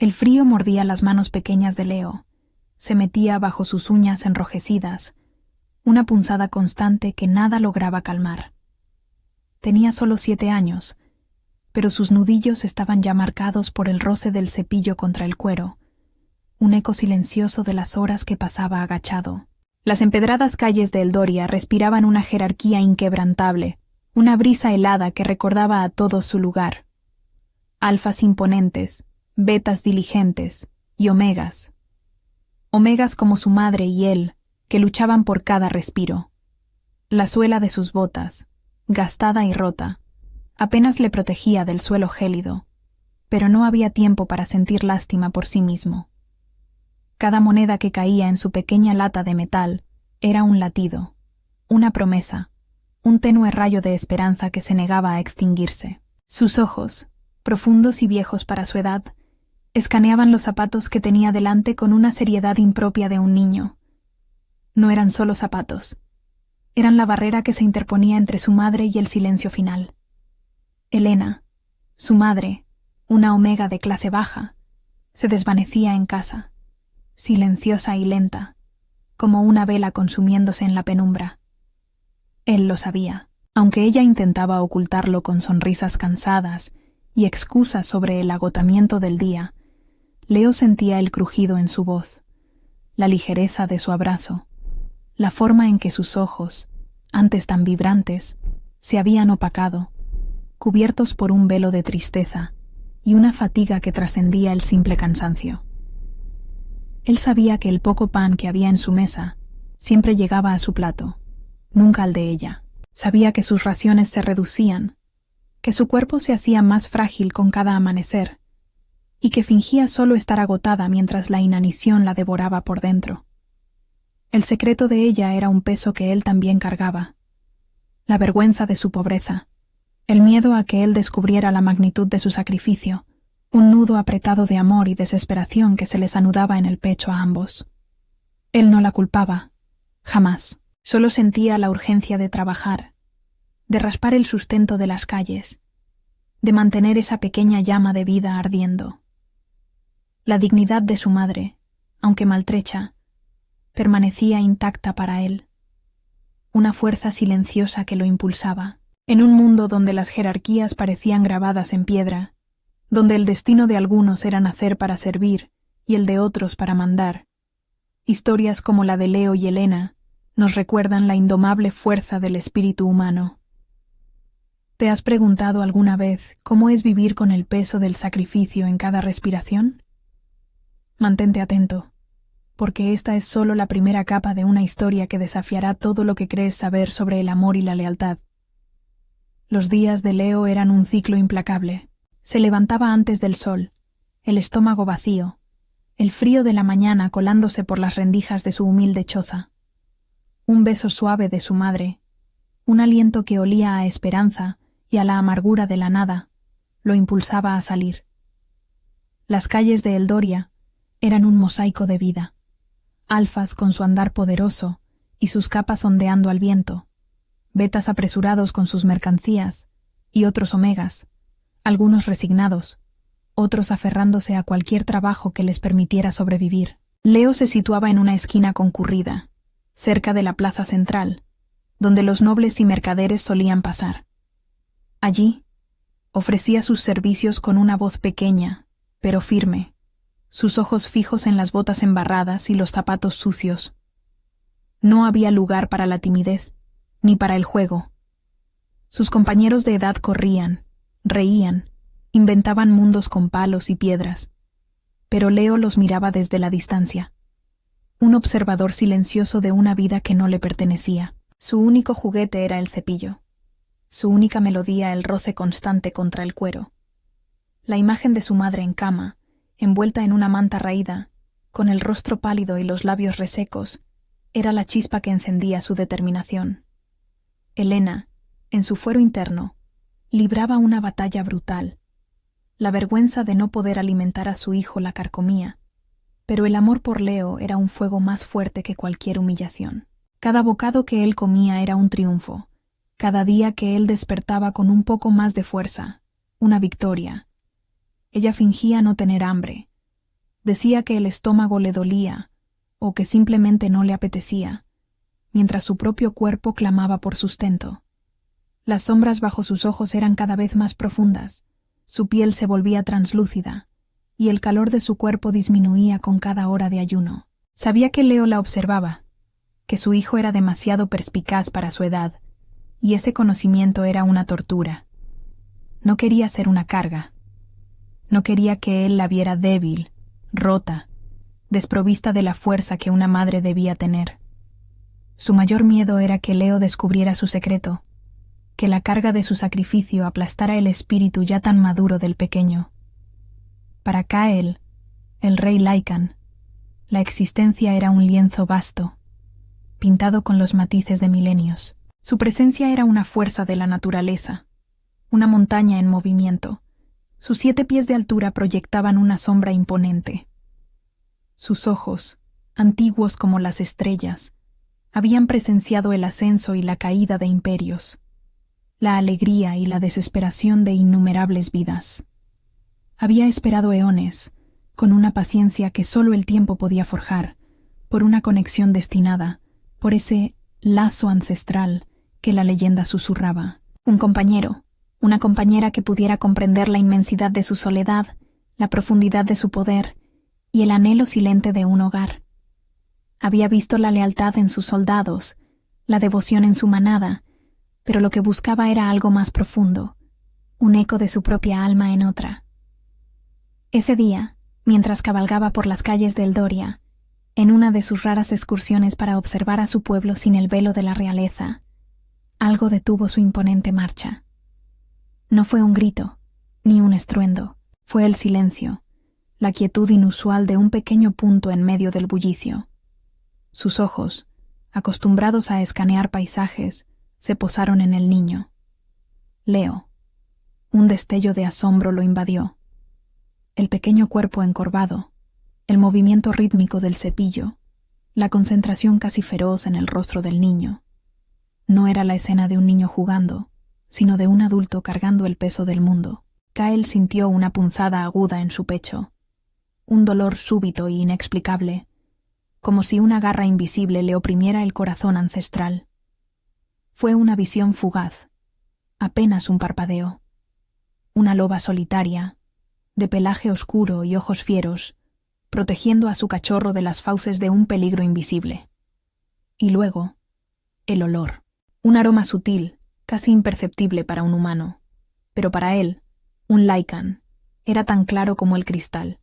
El frío mordía las manos pequeñas de Leo, se metía bajo sus uñas enrojecidas, una punzada constante que nada lograba calmar. Tenía solo 7 años, pero sus nudillos estaban ya marcados por el roce del cepillo contra el cuero, un eco silencioso de las horas que pasaba agachado. Las empedradas calles de Eldoria respiraban una jerarquía inquebrantable, una brisa helada que recordaba a todos su lugar. Alfas imponentes, betas diligentes y omegas. Omegas como su madre y él, que luchaban por cada respiro. La suela de sus botas, gastada y rota, apenas le protegía del suelo gélido, pero no había tiempo para sentir lástima por sí mismo. Cada moneda que caía en su pequeña lata de metal era un latido, una promesa, un tenue rayo de esperanza que se negaba a extinguirse. Sus ojos, profundos y viejos para su edad, escaneaban los zapatos que tenía delante con una seriedad impropia de un niño. No eran solo zapatos, eran la barrera que se interponía entre su madre y el silencio final. Elena, su madre, una omega de clase baja, se desvanecía en casa, silenciosa y lenta, como una vela consumiéndose en la penumbra. Él lo sabía, aunque ella intentaba ocultarlo con sonrisas cansadas y excusas sobre el agotamiento del día. Leo sentía el crujido en su voz, la ligereza de su abrazo, la forma en que sus ojos, antes tan vibrantes, se habían opacado, cubiertos por un velo de tristeza y una fatiga que trascendía el simple cansancio. Él sabía que el poco pan que había en su mesa siempre llegaba a su plato, nunca al de ella. Sabía que sus raciones se reducían, que su cuerpo se hacía más frágil con cada amanecer, y que fingía solo estar agotada mientras la inanición la devoraba por dentro. El secreto de ella era un peso que él también cargaba, la vergüenza de su pobreza, el miedo a que él descubriera la magnitud de su sacrificio, un nudo apretado de amor y desesperación que se les anudaba en el pecho a ambos. Él no la culpaba, jamás. Solo sentía la urgencia de trabajar, de raspar el sustento de las calles, de mantener esa pequeña llama de vida ardiendo. La dignidad de su madre, aunque maltrecha, permanecía intacta para él, una fuerza silenciosa que lo impulsaba. En un mundo donde las jerarquías parecían grabadas en piedra, donde el destino de algunos era nacer para servir y el de otros para mandar, historias como la de Leo y Elena nos recuerdan la indomable fuerza del espíritu humano. ¿Te has preguntado alguna vez cómo es vivir con el peso del sacrificio en cada respiración? Mantente atento, porque esta es solo la primera capa de una historia que desafiará todo lo que crees saber sobre el amor y la lealtad. Los días de Leo eran un ciclo implacable. Se levantaba antes del sol, el estómago vacío, el frío de la mañana colándose por las rendijas de su humilde choza. Un beso suave de su madre, un aliento que olía a esperanza y a la amargura de la nada, lo impulsaba a salir. Las calles de Eldoria eran un mosaico de vida, alfas con su andar poderoso y sus capas ondeando al viento, betas apresurados con sus mercancías y otros omegas, algunos resignados, otros aferrándose a cualquier trabajo que les permitiera sobrevivir. Leo se situaba en una esquina concurrida, cerca de la plaza central, donde los nobles y mercaderes solían pasar. Allí, ofrecía sus servicios con una voz pequeña, pero firme, sus ojos fijos en las botas embarradas y los zapatos sucios. No había lugar para la timidez, ni para el juego. Sus compañeros de edad corrían, reían, inventaban mundos con palos y piedras, pero Leo los miraba desde la distancia, un observador silencioso de una vida que no le pertenecía. Su único juguete era el cepillo, su única melodía el roce constante contra el cuero. La imagen de su madre en cama, envuelta en una manta raída, con el rostro pálido y los labios resecos, era la chispa que encendía su determinación. Elena, en su fuero interno, libraba una batalla brutal. La vergüenza de no poder alimentar a su hijo la carcomía, pero el amor por Leo era un fuego más fuerte que cualquier humillación. Cada bocado que él comía era un triunfo, cada día que él despertaba con un poco más de fuerza, una victoria. Ella fingía no tener hambre, Decía que el estómago le dolía o que simplemente no le apetecía, mientras su propio cuerpo clamaba por sustento. Las sombras bajo sus ojos eran cada vez más profundas, su piel se volvía translúcida, y el calor de su cuerpo disminuía con cada hora de ayuno. Sabía que Leo la observaba, que su hijo era demasiado perspicaz para su edad, y ese conocimiento era una tortura. No quería ser una carga. No quería que él la viera débil, rota, desprovista de la fuerza que una madre debía tener. Su mayor miedo era que Leo descubriera su secreto, que la carga de su sacrificio aplastara el espíritu ya tan maduro del pequeño. Para Kael, el rey Lycan, la existencia era un lienzo vasto, pintado con los matices de milenios. Su presencia era una fuerza de la naturaleza, una montaña en movimiento. Sus 7 pies de altura proyectaban una sombra imponente. Sus ojos, antiguos como las estrellas, habían presenciado el ascenso y la caída de imperios, la alegría y la desesperación de innumerables vidas. Había esperado eones, con una paciencia que solo el tiempo podía forjar, por una conexión destinada, por ese lazo ancestral que la leyenda susurraba. Un compañero, una compañera que pudiera comprender la inmensidad de su soledad, la profundidad de su poder y el anhelo silente de un hogar. Había visto la lealtad en sus soldados, la devoción en su manada, pero lo que buscaba era algo más profundo, un eco de su propia alma en otra. Ese día, mientras cabalgaba por las calles de Eldoria, en una de sus raras excursiones para observar a su pueblo sin el velo de la realeza, algo detuvo su imponente marcha. No fue un grito, ni un estruendo, fue el silencio, la quietud inusual de un pequeño punto en medio del bullicio. Sus ojos, acostumbrados a escanear paisajes, se posaron en el niño. Leo. Un destello de asombro lo invadió. El pequeño cuerpo encorvado, el movimiento rítmico del cepillo, la concentración casi feroz en el rostro del niño. No era la escena de un niño jugando, sino de un adulto cargando el peso del mundo. Kael sintió una punzada aguda en su pecho, un dolor súbito e inexplicable, como si una garra invisible le oprimiera el corazón ancestral. Fue una visión fugaz, apenas un parpadeo. Una loba solitaria, de pelaje oscuro y ojos fieros, protegiendo a su cachorro de las fauces de un peligro invisible. Y luego, el olor. Un aroma sutil, casi imperceptible para un humano, pero para él, un Lycan, era tan claro como el cristal.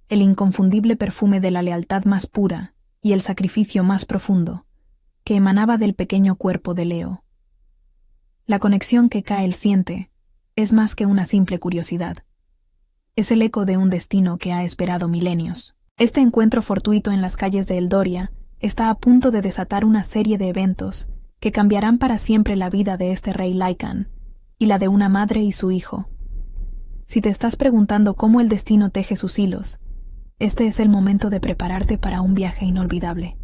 El inconfundible perfume de la lealtad más pura y el sacrificio más profundo, que emanaba del pequeño cuerpo de Leo. La conexión que Kael siente es más que una simple curiosidad. Es el eco de un destino que ha esperado milenios. Este encuentro fortuito en las calles de Eldoria está a punto de desatar una serie de eventos que cambiarán para siempre la vida de este rey Lycan y la de una madre y su hijo. Si te estás preguntando cómo el destino teje sus hilos, este es el momento de prepararte para un viaje inolvidable.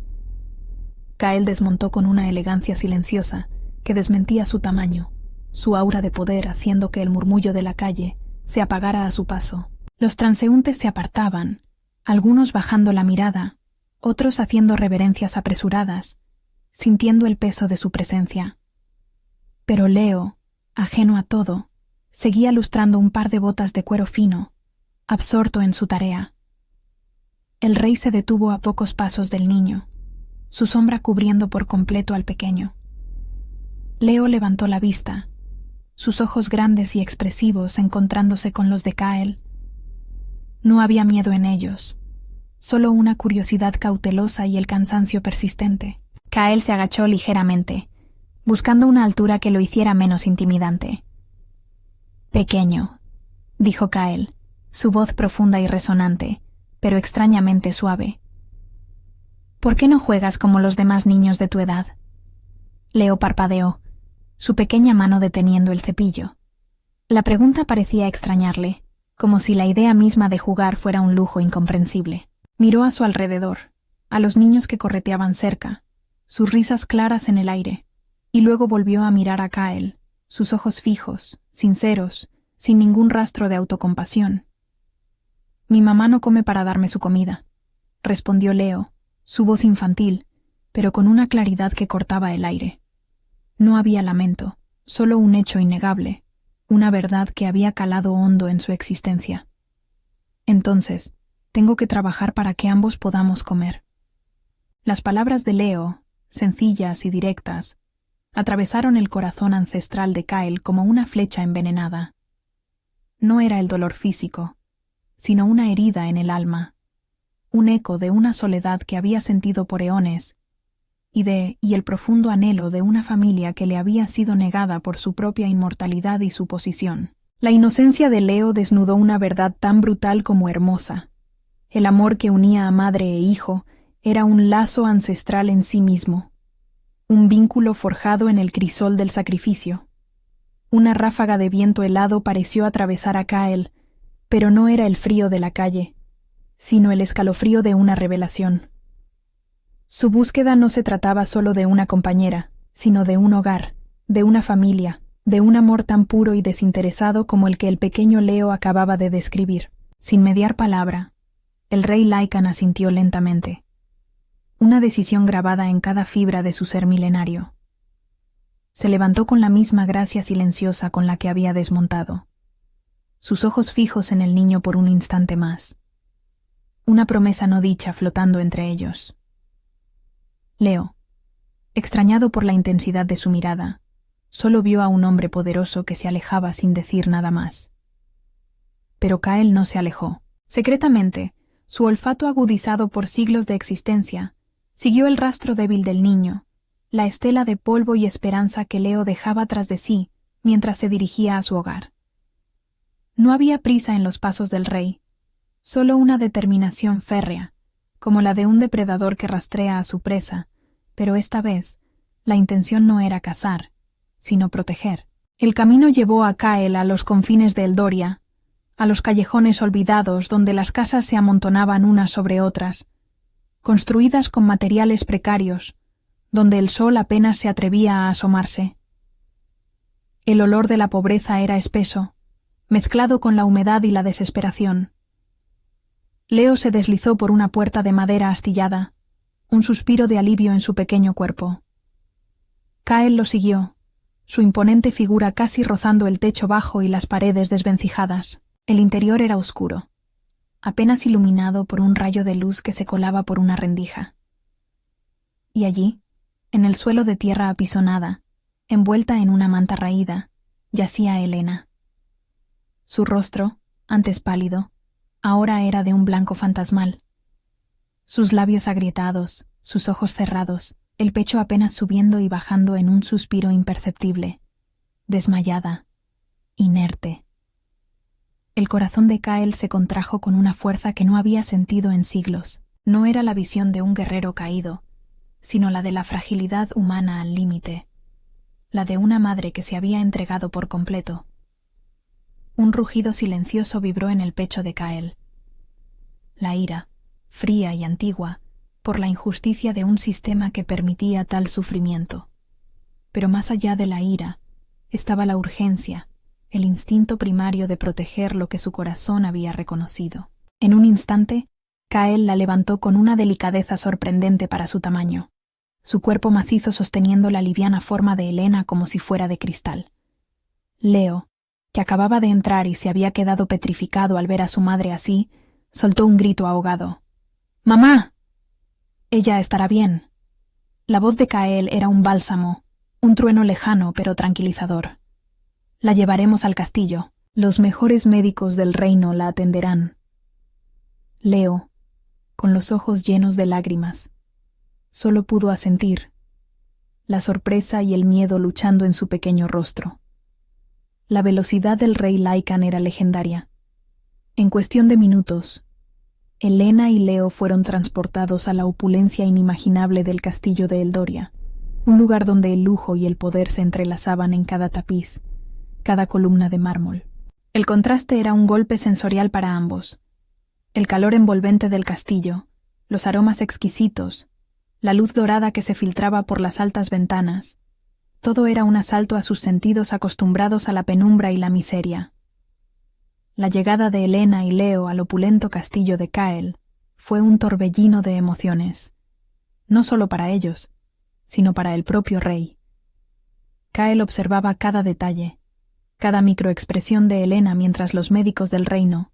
Kael desmontó con una elegancia silenciosa que desmentía su tamaño, su aura de poder haciendo que el murmullo de la calle se apagara a su paso. Los transeúntes se apartaban, algunos bajando la mirada, otros haciendo reverencias apresuradas, sintiendo el peso de su presencia. Pero Leo, ajeno a todo, seguía lustrando un par de botas de cuero fino, absorto en su tarea. El rey se detuvo a pocos pasos del niño, su sombra cubriendo por completo al pequeño. Leo levantó la vista, sus ojos grandes y expresivos encontrándose con los de Kael. No había miedo en ellos, solo una curiosidad cautelosa y el cansancio persistente. Kael se agachó ligeramente, buscando una altura que lo hiciera menos intimidante. «Pequeño», dijo Kael, su voz profunda y resonante, pero extrañamente suave. «¿Por qué no juegas como los demás niños de tu edad?» Leo parpadeó, su pequeña mano deteniendo el cepillo. La pregunta parecía extrañarle, como si la idea misma de jugar fuera un lujo incomprensible. Miró a su alrededor, a los niños que correteaban cerca, sus risas claras en el aire, y luego volvió a mirar a Kael, sus ojos fijos, sinceros, sin ningún rastro de autocompasión. Mi mamá no come para darme su comida, respondió Leo, su voz infantil, pero con una claridad que cortaba el aire. No había lamento, solo un hecho innegable, una verdad que había calado hondo en su existencia. Entonces, tengo que trabajar para que ambos podamos comer. Las palabras de Leo, sencillas y directas, atravesaron el corazón ancestral de Kyle como una flecha envenenada. No era el dolor físico, sino una herida en el alma, un eco de una soledad que había sentido por eones, y el profundo anhelo de una familia que le había sido negada por su propia inmortalidad y su posición. La inocencia de Leo desnudó una verdad tan brutal como hermosa. El amor que unía a madre e hijo era un lazo ancestral en sí mismo, un vínculo forjado en el crisol del sacrificio. Una ráfaga de viento helado pareció atravesar a Kyle, pero no era el frío de la calle, sino el escalofrío de una revelación. Su búsqueda no se trataba solo de una compañera, sino de un hogar, de una familia, de un amor tan puro y desinteresado como el que el pequeño Leo acababa de describir. Sin mediar palabra, el rey Lycan asintió lentamente, una decisión grabada en cada fibra de su ser milenario. Se levantó con la misma gracia silenciosa con la que había desmontado, sus ojos fijos en el niño por un instante más. Una promesa no dicha flotando entre ellos. Leo, extrañado por la intensidad de su mirada, solo vio a un hombre poderoso que se alejaba sin decir nada más. Pero Kyle no se alejó. Secretamente, su olfato agudizado por siglos de existencia, siguió el rastro débil del niño, la estela de polvo y esperanza que Leo dejaba tras de sí mientras se dirigía a su hogar. No había prisa en los pasos del rey, solo una determinación férrea, como la de un depredador que rastrea a su presa, pero esta vez la intención no era cazar, sino proteger. El camino llevó a Kyle a los confines de Eldoria, a los callejones olvidados donde las casas se amontonaban unas sobre otras, construidas con materiales precarios, donde el sol apenas se atrevía a asomarse. El olor de la pobreza era espeso, mezclado con la humedad y la desesperación. Leo se deslizó por una puerta de madera astillada, un suspiro de alivio en su pequeño cuerpo. Kyle lo siguió, su imponente figura casi rozando el techo bajo y las paredes desvencijadas. El interior era oscuro, apenas iluminado por un rayo de luz que se colaba por una rendija. Y allí, en el suelo de tierra apisonada, envuelta en una manta raída, yacía Elena. Su rostro, antes pálido, ahora era de un blanco fantasmal. Sus labios agrietados, sus ojos cerrados, el pecho apenas subiendo y bajando en un suspiro imperceptible. Desmayada, inerte. El corazón de Kyle se contrajo con una fuerza que no había sentido en siglos. No era la visión de un guerrero caído, sino la de la fragilidad humana al límite, la de una madre que se había entregado por completo. Un rugido silencioso vibró en el pecho de Kyle. La ira, fría y antigua, por la injusticia de un sistema que permitía tal sufrimiento. Pero más allá de la ira, estaba la urgencia, el instinto primario de proteger lo que su corazón había reconocido. En un instante, Kyle la levantó con una delicadeza sorprendente para su tamaño, su cuerpo macizo sosteniendo la liviana forma de Elena como si fuera de cristal. Leo, que acababa de entrar y se había quedado petrificado al ver a su madre así, soltó un grito ahogado. «¡Mamá! Ella estará bien». La voz de Kyle era un bálsamo, un trueno lejano pero tranquilizador. «La llevaremos al castillo. Los mejores médicos del reino la atenderán». Leo, con los ojos llenos de lágrimas, solo pudo asentir, la sorpresa y el miedo luchando en su pequeño rostro. La velocidad del rey Lycan era legendaria. En cuestión de minutos, Elena y Leo fueron transportados a la opulencia inimaginable del castillo de Eldoria, un lugar donde el lujo y el poder se entrelazaban en cada tapiz, cada columna de mármol. El contraste era un golpe sensorial para ambos. El calor envolvente del castillo, los aromas exquisitos, la luz dorada que se filtraba por las altas ventanas, todo era un asalto a sus sentidos acostumbrados a la penumbra y la miseria. La llegada de Elena y Leo al opulento castillo de Cael fue un torbellino de emociones, no solo para ellos, sino para el propio rey. Cael observaba cada detalle, cada microexpresión de Elena mientras los médicos del reino,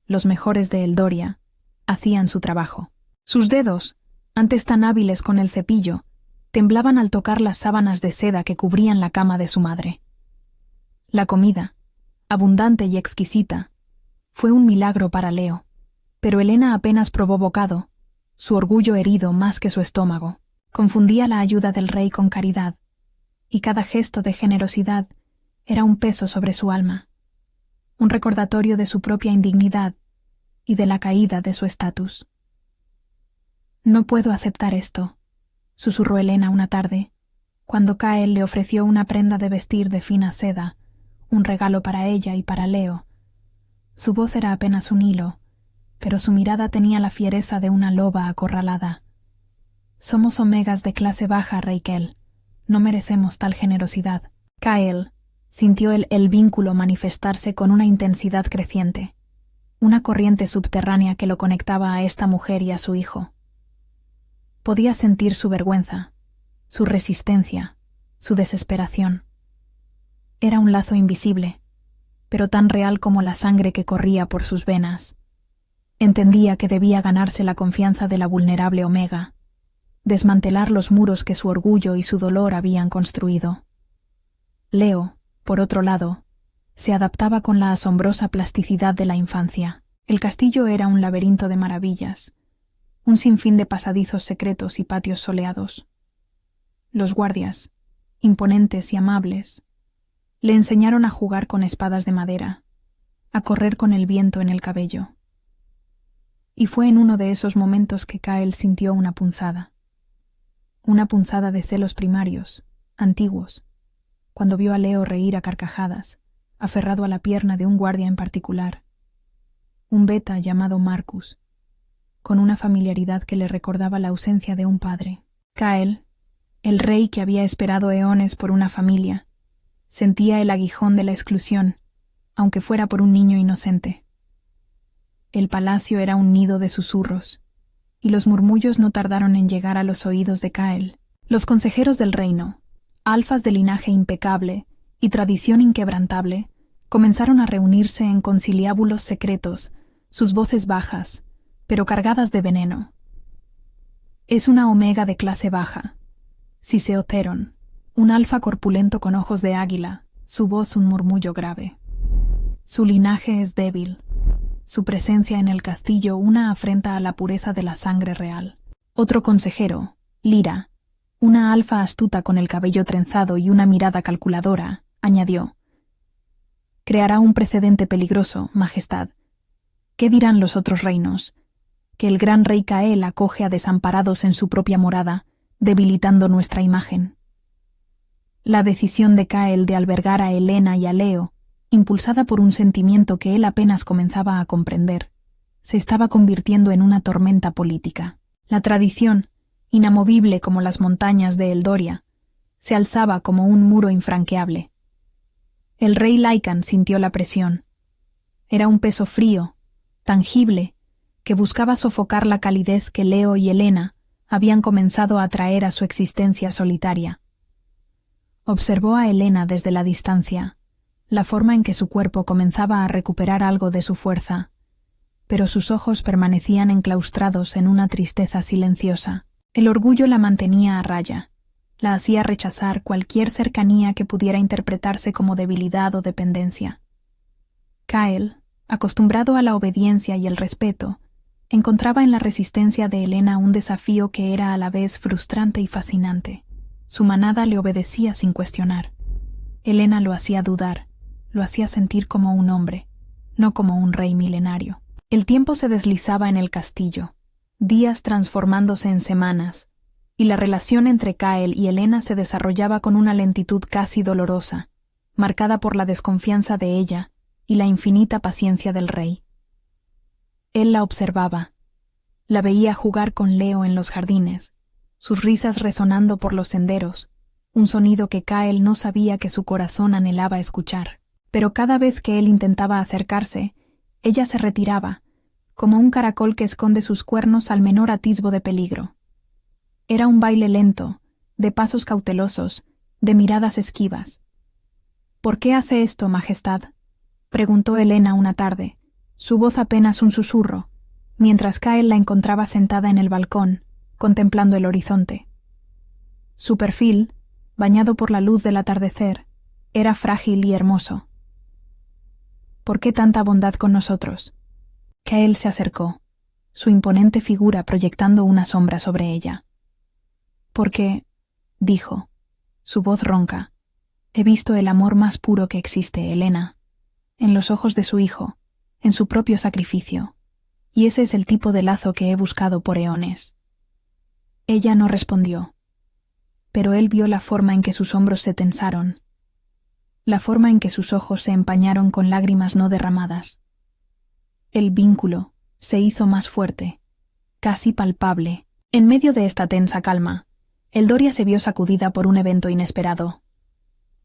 los mejores de Eldoria, hacían su trabajo. Sus dedos, antes tan hábiles con el cepillo, temblaban al tocar las sábanas de seda que cubrían la cama de su madre. La comida, abundante y exquisita, fue un milagro para Leo, pero Elena apenas probó bocado, su orgullo herido más que su estómago. Confundía la ayuda del rey con caridad, y cada gesto de generosidad era un peso sobre su alma, un recordatorio de su propia indignidad y de la caída de su estatus. «No puedo aceptar esto», susurró Elena una tarde, cuando Cael le ofreció una prenda de vestir de fina seda, un regalo para ella y para Leo. Su voz era apenas un hilo, pero su mirada tenía la fiereza de una loba acorralada. «Somos omegas de clase baja, Reikel. No merecemos tal generosidad». Cael sintió el vínculo manifestarse con una intensidad creciente, una corriente subterránea que lo conectaba a esta mujer y a su hijo. Podía sentir su vergüenza, su resistencia, su desesperación. Era un lazo invisible, pero tan real como la sangre que corría por sus venas. Entendía que debía ganarse la confianza de la vulnerable Omega, desmantelar los muros que su orgullo y su dolor habían construido. Leo, por otro lado, se adaptaba con la asombrosa plasticidad de la infancia. El castillo era un laberinto de maravillas, un sinfín de pasadizos secretos y patios soleados. Los guardias, imponentes y amables, le enseñaron a jugar con espadas de madera, a correr con el viento en el cabello. Y fue en uno de esos momentos que Cael sintió una punzada de celos primarios, antiguos, cuando vio a Leo reír a carcajadas, aferrado a la pierna de un guardia en particular, un beta llamado Marcus, con una familiaridad que le recordaba la ausencia de un padre. Cael, el rey que había esperado eones por una familia, sentía el aguijón de la exclusión, aunque fuera por un niño inocente. El palacio era un nido de susurros, y los murmullos no tardaron en llegar a los oídos de Cael. Los consejeros del reino, alfas de linaje impecable y tradición inquebrantable, comenzaron a reunirse en conciliábulos secretos, sus voces bajas, pero cargadas de veneno. «Es una omega de clase baja», siseó Theron, un alfa corpulento con ojos de águila, su voz un murmullo grave. «Su linaje es débil, su presencia en el castillo una afrenta a la pureza de la sangre real». Otro consejero, Lyra, una alfa astuta con el cabello trenzado y una mirada calculadora, añadió: «Creará un precedente peligroso, Majestad. ¿Qué dirán los otros reinos? Que el gran rey Cael acoge a desamparados en su propia morada, debilitando nuestra imagen». La decisión de Cael de albergar a Elena y a Leo, impulsada por un sentimiento que él apenas comenzaba a comprender, se estaba convirtiendo en una tormenta política. La tradición, inamovible como las montañas de Eldoria, se alzaba como un muro infranqueable. El rey Lycan sintió la presión. Era un peso frío, tangible, que buscaba sofocar la calidez que Leo y Elena habían comenzado a traer a su existencia solitaria. Observó a Elena desde la distancia, la forma en que su cuerpo comenzaba a recuperar algo de su fuerza, pero sus ojos permanecían enclaustrados en una tristeza silenciosa. El orgullo la mantenía a raya, la hacía rechazar cualquier cercanía que pudiera interpretarse como debilidad o dependencia. Cael, acostumbrado a la obediencia y el respeto, encontraba en la resistencia de Elena un desafío que era a la vez frustrante y fascinante. Su manada le obedecía sin cuestionar. Elena lo hacía dudar, lo hacía sentir como un hombre, no como un rey milenario. El tiempo se deslizaba en el castillo, días transformándose en semanas, y la relación entre Cael y Elena se desarrollaba con una lentitud casi dolorosa, marcada por la desconfianza de ella y la infinita paciencia del rey. Él la observaba, la veía jugar con Leo en los jardines, sus risas resonando por los senderos, un sonido que Cael no sabía que su corazón anhelaba escuchar. Pero cada vez que él intentaba acercarse, Ella se retiraba, como un caracol que esconde sus cuernos al menor atisbo de peligro. Era un baile lento, de pasos cautelosos, de miradas esquivas. «¿Por qué hace esto, Majestad?», preguntó Helena una tarde, su voz apenas un susurro, mientras Kyle la encontraba sentada en el balcón, contemplando el horizonte. Su perfil, bañado por la luz del atardecer, era frágil y hermoso. «¿Por qué tanta bondad con nosotros?». Kyle se acercó, su imponente figura proyectando una sombra sobre ella. «Porque», dijo, su voz ronca, «he visto el amor más puro que existe, Helena, en los ojos de su hijo, en su propio sacrificio, y ese es el tipo de lazo que he buscado por eones». Ella no respondió, pero él vio la forma en que sus hombros se tensaron, la forma en que sus ojos se empañaron con lágrimas no derramadas. El vínculo se hizo más fuerte, casi palpable. En medio de esta tensa calma, Eldoria se vio sacudida por un evento inesperado.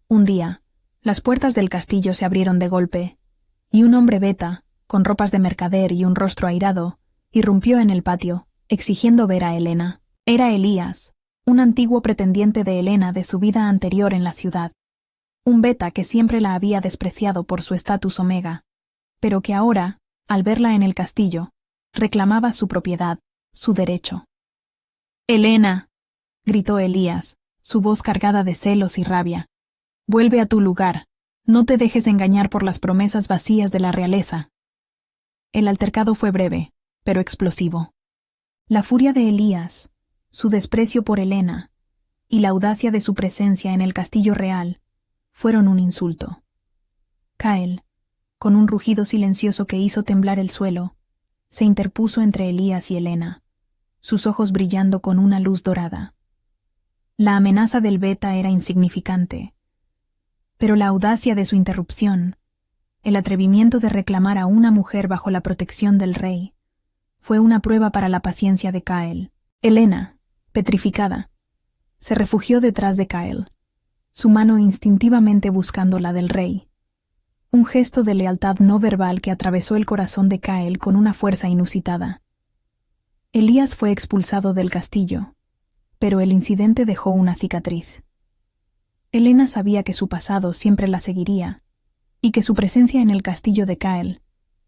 Un día, las puertas del castillo se abrieron de golpe, y un hombre beta, con ropas de mercader y un rostro airado, irrumpió en el patio, exigiendo ver a Helena. Era Elías, un antiguo pretendiente de Helena de su vida anterior en la ciudad. Un beta que siempre la había despreciado por su estatus omega, pero que ahora, al verla en el castillo, reclamaba su propiedad, su derecho. «Helena», gritó Elías, su voz cargada de celos y rabia, «vuelve a tu lugar, no te dejes engañar por las promesas vacías de la realeza». El altercado fue breve, pero explosivo. La furia de Elías, su desprecio por Helena y la audacia de su presencia en el castillo real fueron un insulto. Kyle, con un rugido silencioso que hizo temblar el suelo, se interpuso entre Elías y Helena, sus ojos brillando con una luz dorada. La amenaza del beta era insignificante, pero la audacia de su interrupción, el atrevimiento de reclamar a una mujer bajo la protección del rey, fue una prueba para la paciencia de Kyle. Helena, petrificada, se refugió detrás de Kyle, su mano instintivamente buscando la del rey. Un gesto de lealtad no verbal que atravesó el corazón de Kyle con una fuerza inusitada. Elías fue expulsado del castillo, pero el incidente dejó una cicatriz. Helena sabía que su pasado siempre la seguiría, y que su presencia en el castillo de Kyle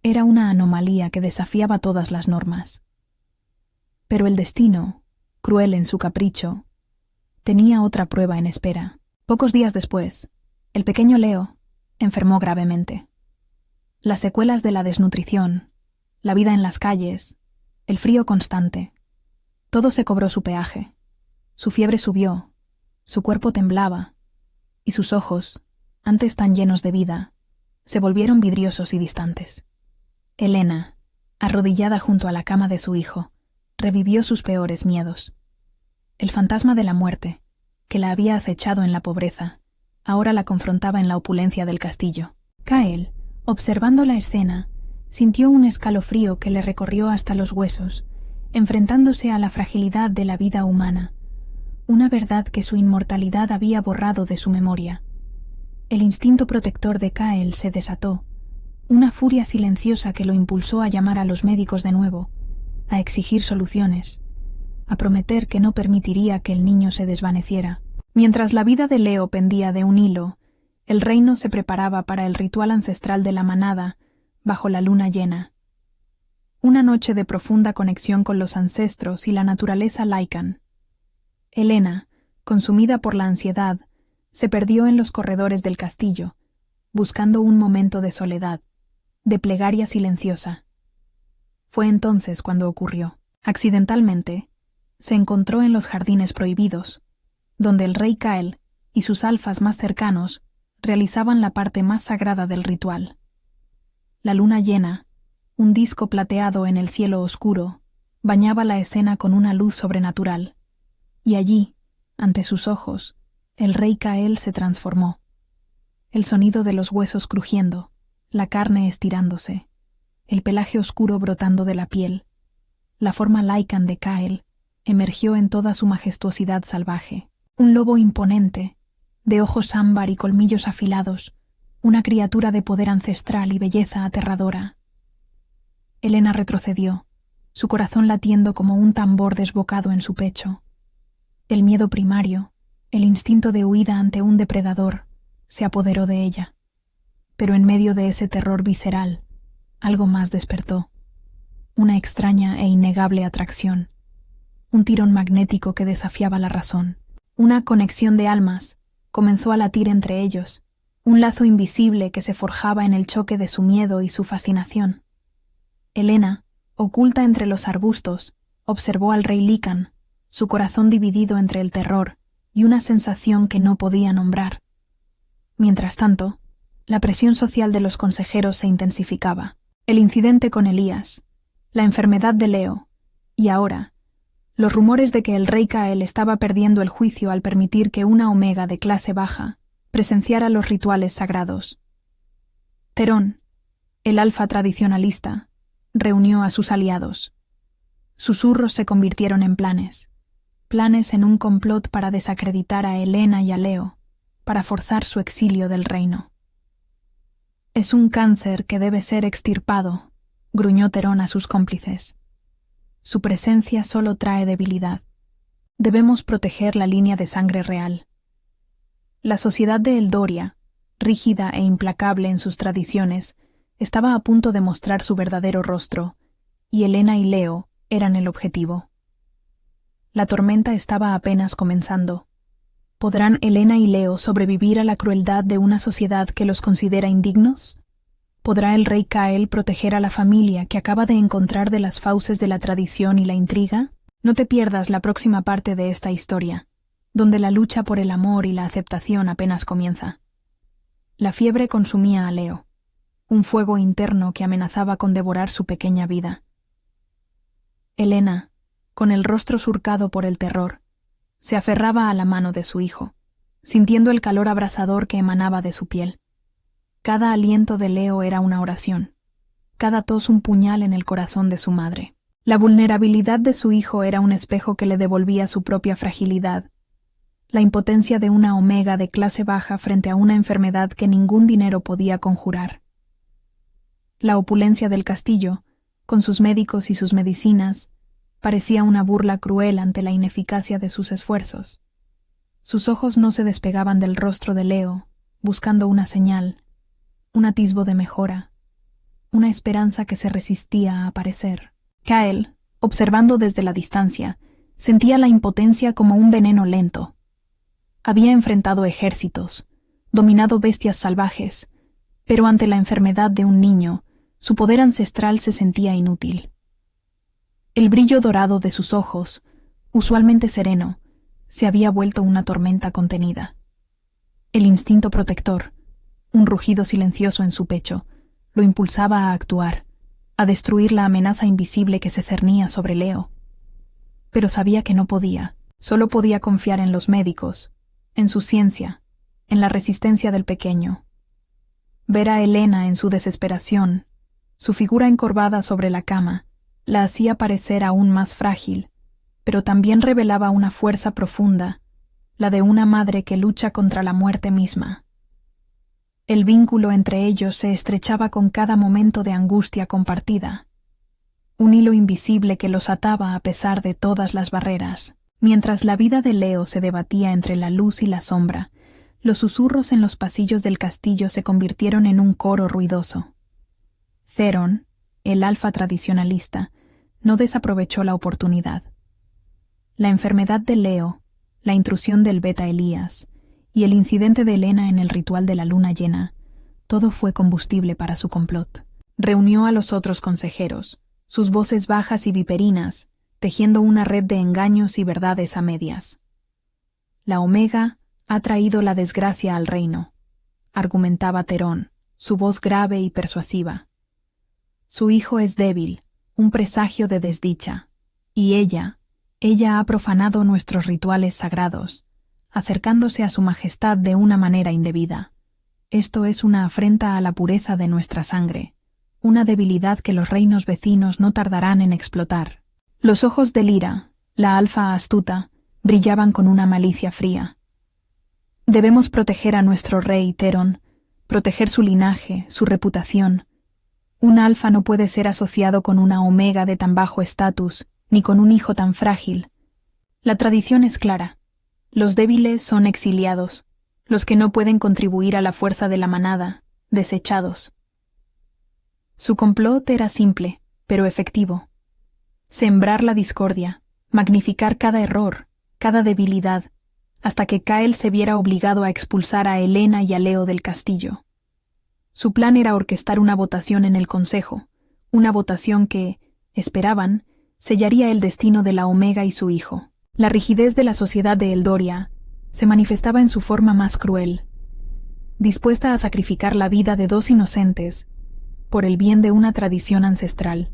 era una anomalía que desafiaba todas las normas. Pero el destino, cruel en su capricho, tenía otra prueba en espera. Pocos días después, el pequeño Leo enfermó gravemente. Las secuelas de la desnutrición, la vida en las calles, el frío constante, todo se cobró su peaje. Su fiebre subió, su cuerpo temblaba, y sus ojos, antes tan llenos de vida, se volvieron vidriosos y distantes. Helena, arrodillada junto a la cama de su hijo, revivió sus peores miedos. El fantasma de la muerte, que la había acechado en la pobreza, ahora la confrontaba en la opulencia del castillo. Kyle, observando la escena, sintió un escalofrío que le recorrió hasta los huesos, enfrentándose a la fragilidad de la vida humana, una verdad que su inmortalidad había borrado de su memoria. El instinto protector de Kyle se desató, una furia silenciosa que lo impulsó a llamar a los médicos de nuevo, a exigir soluciones, a prometer que no permitiría que el niño se desvaneciera. Mientras la vida de Leo pendía de un hilo, el reino se preparaba para el ritual ancestral de la manada bajo la luna llena. Una noche de profunda conexión con los ancestros y la naturaleza Lycan. Helena, consumida por la ansiedad, se perdió en los corredores del castillo, buscando un momento de soledad, de plegaria silenciosa. Fue entonces cuando ocurrió. Accidentalmente, se encontró en los jardines prohibidos, donde el rey Kyle y sus alfas más cercanos realizaban la parte más sagrada del ritual. La luna llena, un disco plateado en el cielo oscuro, bañaba la escena con una luz sobrenatural, y allí, ante sus ojos, el rey Kyle se transformó. El sonido de los huesos crujiendo, la carne estirándose, el pelaje oscuro brotando de la piel, la forma Lycan de Kyle emergió en toda su majestuosidad salvaje. Un lobo imponente, de ojos ámbar y colmillos afilados, una criatura de poder ancestral y belleza aterradora. Elena retrocedió, su corazón latiendo como un tambor desbocado en su pecho. El miedo primario, el instinto de huida ante un depredador, se apoderó de ella. Pero en medio de ese terror visceral, algo más despertó. Una extraña e innegable atracción. Un tirón magnético que desafiaba la razón. Una conexión de almas comenzó a latir entre ellos, un lazo invisible que se forjaba en el choque de su miedo y su fascinación. Elena, oculta entre los arbustos, observó al rey Lícan, su corazón dividido entre el terror y una sensación que no podía nombrar. Mientras tanto, la presión social de los consejeros se intensificaba. El incidente con Elías, la enfermedad de Leo, y ahora, los rumores de que el rey Cael estaba perdiendo el juicio al permitir que una omega de clase baja presenciara los rituales sagrados. Terón, el alfa tradicionalista, reunió a sus aliados. Susurros se convirtieron en planes en un complot para desacreditar a Helena y a Leo, para forzar su exilio del reino. «Es un cáncer que debe ser extirpado», gruñó Terón a sus cómplices. «Su presencia solo trae debilidad. Debemos proteger la línea de sangre real». La sociedad de Eldoria, rígida e implacable en sus tradiciones, estaba a punto de mostrar su verdadero rostro, y Helena y Leo eran el objetivo. La tormenta estaba apenas comenzando. ¿Podrán Helena y Leo sobrevivir a la crueldad de una sociedad que los considera indignos? ¿Podrá el rey Cael proteger a la familia que acaba de encontrar de las fauces de la tradición y la intriga? No te pierdas la próxima parte de esta historia, donde la lucha por el amor y la aceptación apenas comienza. La fiebre consumía a Leo, un fuego interno que amenazaba con devorar su pequeña vida. Helena, con el rostro surcado por el terror, se aferraba a la mano de su hijo, sintiendo el calor abrasador que emanaba de su piel. Cada aliento de Leo era una oración, cada tos un puñal en el corazón de su madre. La vulnerabilidad de su hijo era un espejo que le devolvía su propia fragilidad, la impotencia de una omega de clase baja frente a una enfermedad que ningún dinero podía conjurar. La opulencia del castillo, con sus médicos y sus medicinas, parecía una burla cruel ante la ineficacia de sus esfuerzos. Sus ojos no se despegaban del rostro de Leo, buscando una señal, un atisbo de mejora, una esperanza que se resistía a aparecer. Cael, observando desde la distancia, sentía la impotencia como un veneno lento. Había enfrentado ejércitos, dominado bestias salvajes, pero ante la enfermedad de un niño, su poder ancestral se sentía inútil. El brillo dorado de sus ojos, usualmente sereno, se había vuelto una tormenta contenida. El instinto protector, un rugido silencioso en su pecho, lo impulsaba a actuar, a destruir la amenaza invisible que se cernía sobre Leo. Pero sabía que no podía, solo podía confiar en los médicos, en su ciencia, en la resistencia del pequeño. Ver a Helena en su desesperación, su figura encorvada sobre la cama, la hacía parecer aún más frágil, pero también revelaba una fuerza profunda, la de una madre que lucha contra la muerte misma. El vínculo entre ellos se estrechaba con cada momento de angustia compartida, un hilo invisible que los ataba a pesar de todas las barreras. Mientras la vida de Leo se debatía entre la luz y la sombra, los susurros en los pasillos del castillo se convirtieron en un coro ruidoso. Theron, el alfa tradicionalista, no desaprovechó la oportunidad. La enfermedad de Leo, la intrusión del beta Elías y el incidente de Helena en el ritual de la luna llena, todo fue combustible para su complot. Reunió a los otros consejeros, sus voces bajas y viperinas, tejiendo una red de engaños y verdades a medias. La Omega ha traído la desgracia al reino, argumentaba Terón, su voz grave y persuasiva. Su hijo es débil, un presagio de desdicha, y ella ha profanado nuestros rituales sagrados, acercándose a su majestad de una manera indebida. Esto es una afrenta a la pureza de nuestra sangre, una debilidad que los reinos vecinos no tardarán en explotar. Los ojos de Lyra, la alfa astuta, brillaban con una malicia fría. Debemos proteger a nuestro rey, Theron, proteger su linaje, su reputación. Un alfa no puede ser asociado con una omega de tan bajo estatus, ni con un hijo tan frágil. La tradición es clara. Los débiles son exiliados, los que no pueden contribuir a la fuerza de la manada, desechados. Su complot era simple, pero efectivo. Sembrar la discordia, magnificar cada error, cada debilidad, hasta que Kael se viera obligado a expulsar a Helena y a Leo del castillo. Su plan era orquestar una votación en el consejo, una votación que, esperaban, sellaría el destino de la Omega y su hijo. La rigidez de la sociedad de Eldoria se manifestaba en su forma más cruel, dispuesta a sacrificar la vida de dos inocentes por el bien de una tradición ancestral.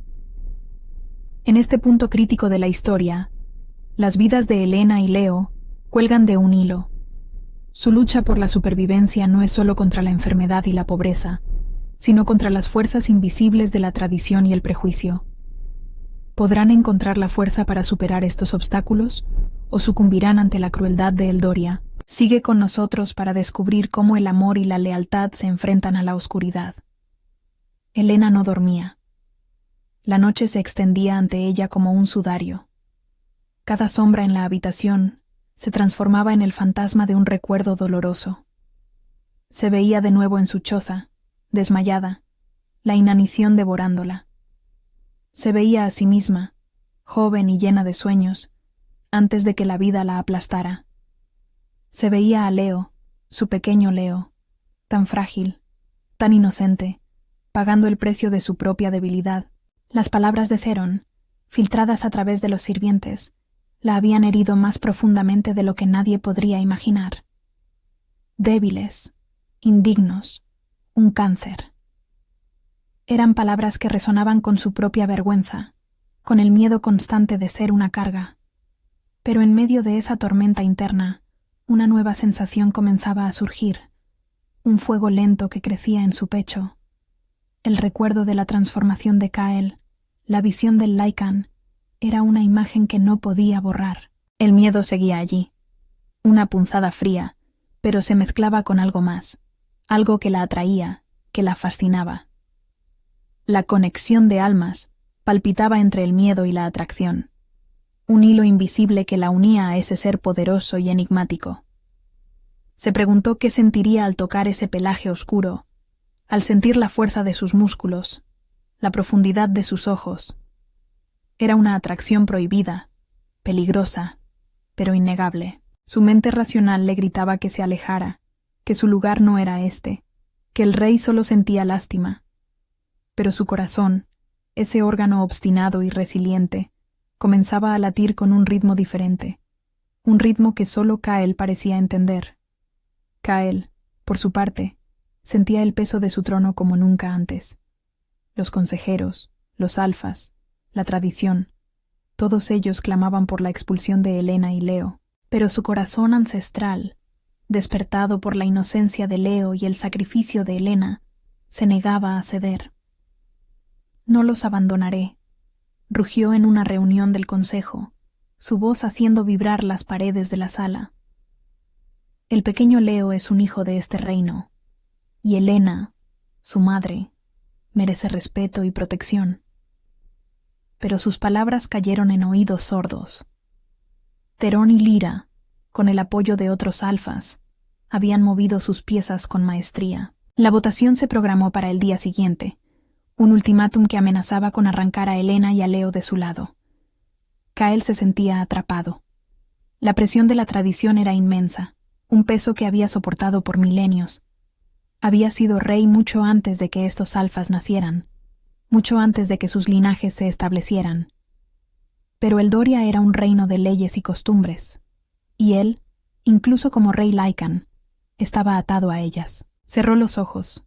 En este punto crítico de la historia, las vidas de Helena y Leo cuelgan de un hilo. Su lucha por la supervivencia no es solo contra la enfermedad y la pobreza, sino contra las fuerzas invisibles de la tradición y el prejuicio. ¿Podrán encontrar la fuerza para superar estos obstáculos o sucumbirán ante la crueldad de Eldoria? Sigue con nosotros para descubrir cómo el amor y la lealtad se enfrentan a la oscuridad. Helena no dormía. La noche se extendía ante ella como un sudario. Cada sombra en la habitación se transformaba en el fantasma de un recuerdo doloroso. Se veía de nuevo en su choza, desmayada, la inanición devorándola. Se veía a sí misma, joven y llena de sueños, antes de que la vida la aplastara. Se veía a Leo, su pequeño Leo, tan frágil, tan inocente, pagando el precio de su propia debilidad. Las palabras de Theron, filtradas a través de los sirvientes, la habían herido más profundamente de lo que nadie podría imaginar. Débiles, indignos, un cáncer. Eran palabras que resonaban con su propia vergüenza, con el miedo constante de ser una carga. Pero en medio de esa tormenta interna, una nueva sensación comenzaba a surgir, un fuego lento que crecía en su pecho. El recuerdo de la transformación de Kael, la visión del Lycan, era una imagen que no podía borrar. El miedo seguía allí, una punzada fría, pero se mezclaba con algo más, algo que la atraía, que la fascinaba. La conexión de almas palpitaba entre el miedo y la atracción, un hilo invisible que la unía a ese ser poderoso y enigmático. Se preguntó qué sentiría al tocar ese pelaje oscuro, al sentir la fuerza de sus músculos, la profundidad de sus ojos. Era una atracción prohibida, peligrosa, pero innegable. Su mente racional le gritaba que se alejara, que su lugar no era este, que el rey solo sentía lástima. Pero su corazón, ese órgano obstinado y resiliente, comenzaba a latir con un ritmo diferente, un ritmo que solo Kael parecía entender. Kael, por su parte, sentía el peso de su trono como nunca antes. Los consejeros, los alfas, la tradición, todos ellos clamaban por la expulsión de Helena y Leo, pero su corazón ancestral, despertado por la inocencia de Leo y el sacrificio de Helena, se negaba a ceder. «No los abandonaré», rugió en una reunión del consejo, su voz haciendo vibrar las paredes de la sala. El pequeño Leo es un hijo de este reino, y Helena, su madre, merece respeto y protección. Pero sus palabras cayeron en oídos sordos. Terón y Lira, con el apoyo de otros alfas, habían movido sus piezas con maestría. La votación se programó para el día siguiente, un ultimátum que amenazaba con arrancar a Helena y a Leo de su lado. Kael se sentía atrapado. La presión de la tradición era inmensa, un peso que había soportado por milenios. Había sido rey mucho antes de que estos alfas nacieran, mucho antes de que sus linajes se establecieran. Pero Eldoria era un reino de leyes y costumbres, y él, incluso como rey Lycan, estaba atado a ellas. Cerró los ojos,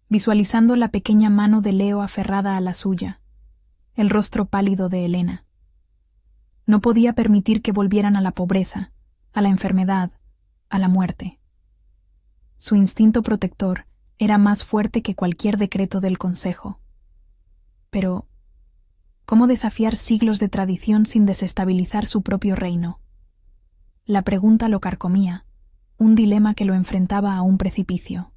visualizando la pequeña mano de Leo aferrada a la suya, el rostro pálido de Helena. No podía permitir que volvieran a la pobreza, a la enfermedad, a la muerte. Su instinto protector era más fuerte que cualquier decreto del consejo. Pero, ¿cómo desafiar siglos de tradición sin desestabilizar su propio reino? La pregunta lo carcomía, un dilema que lo enfrentaba a un precipicio.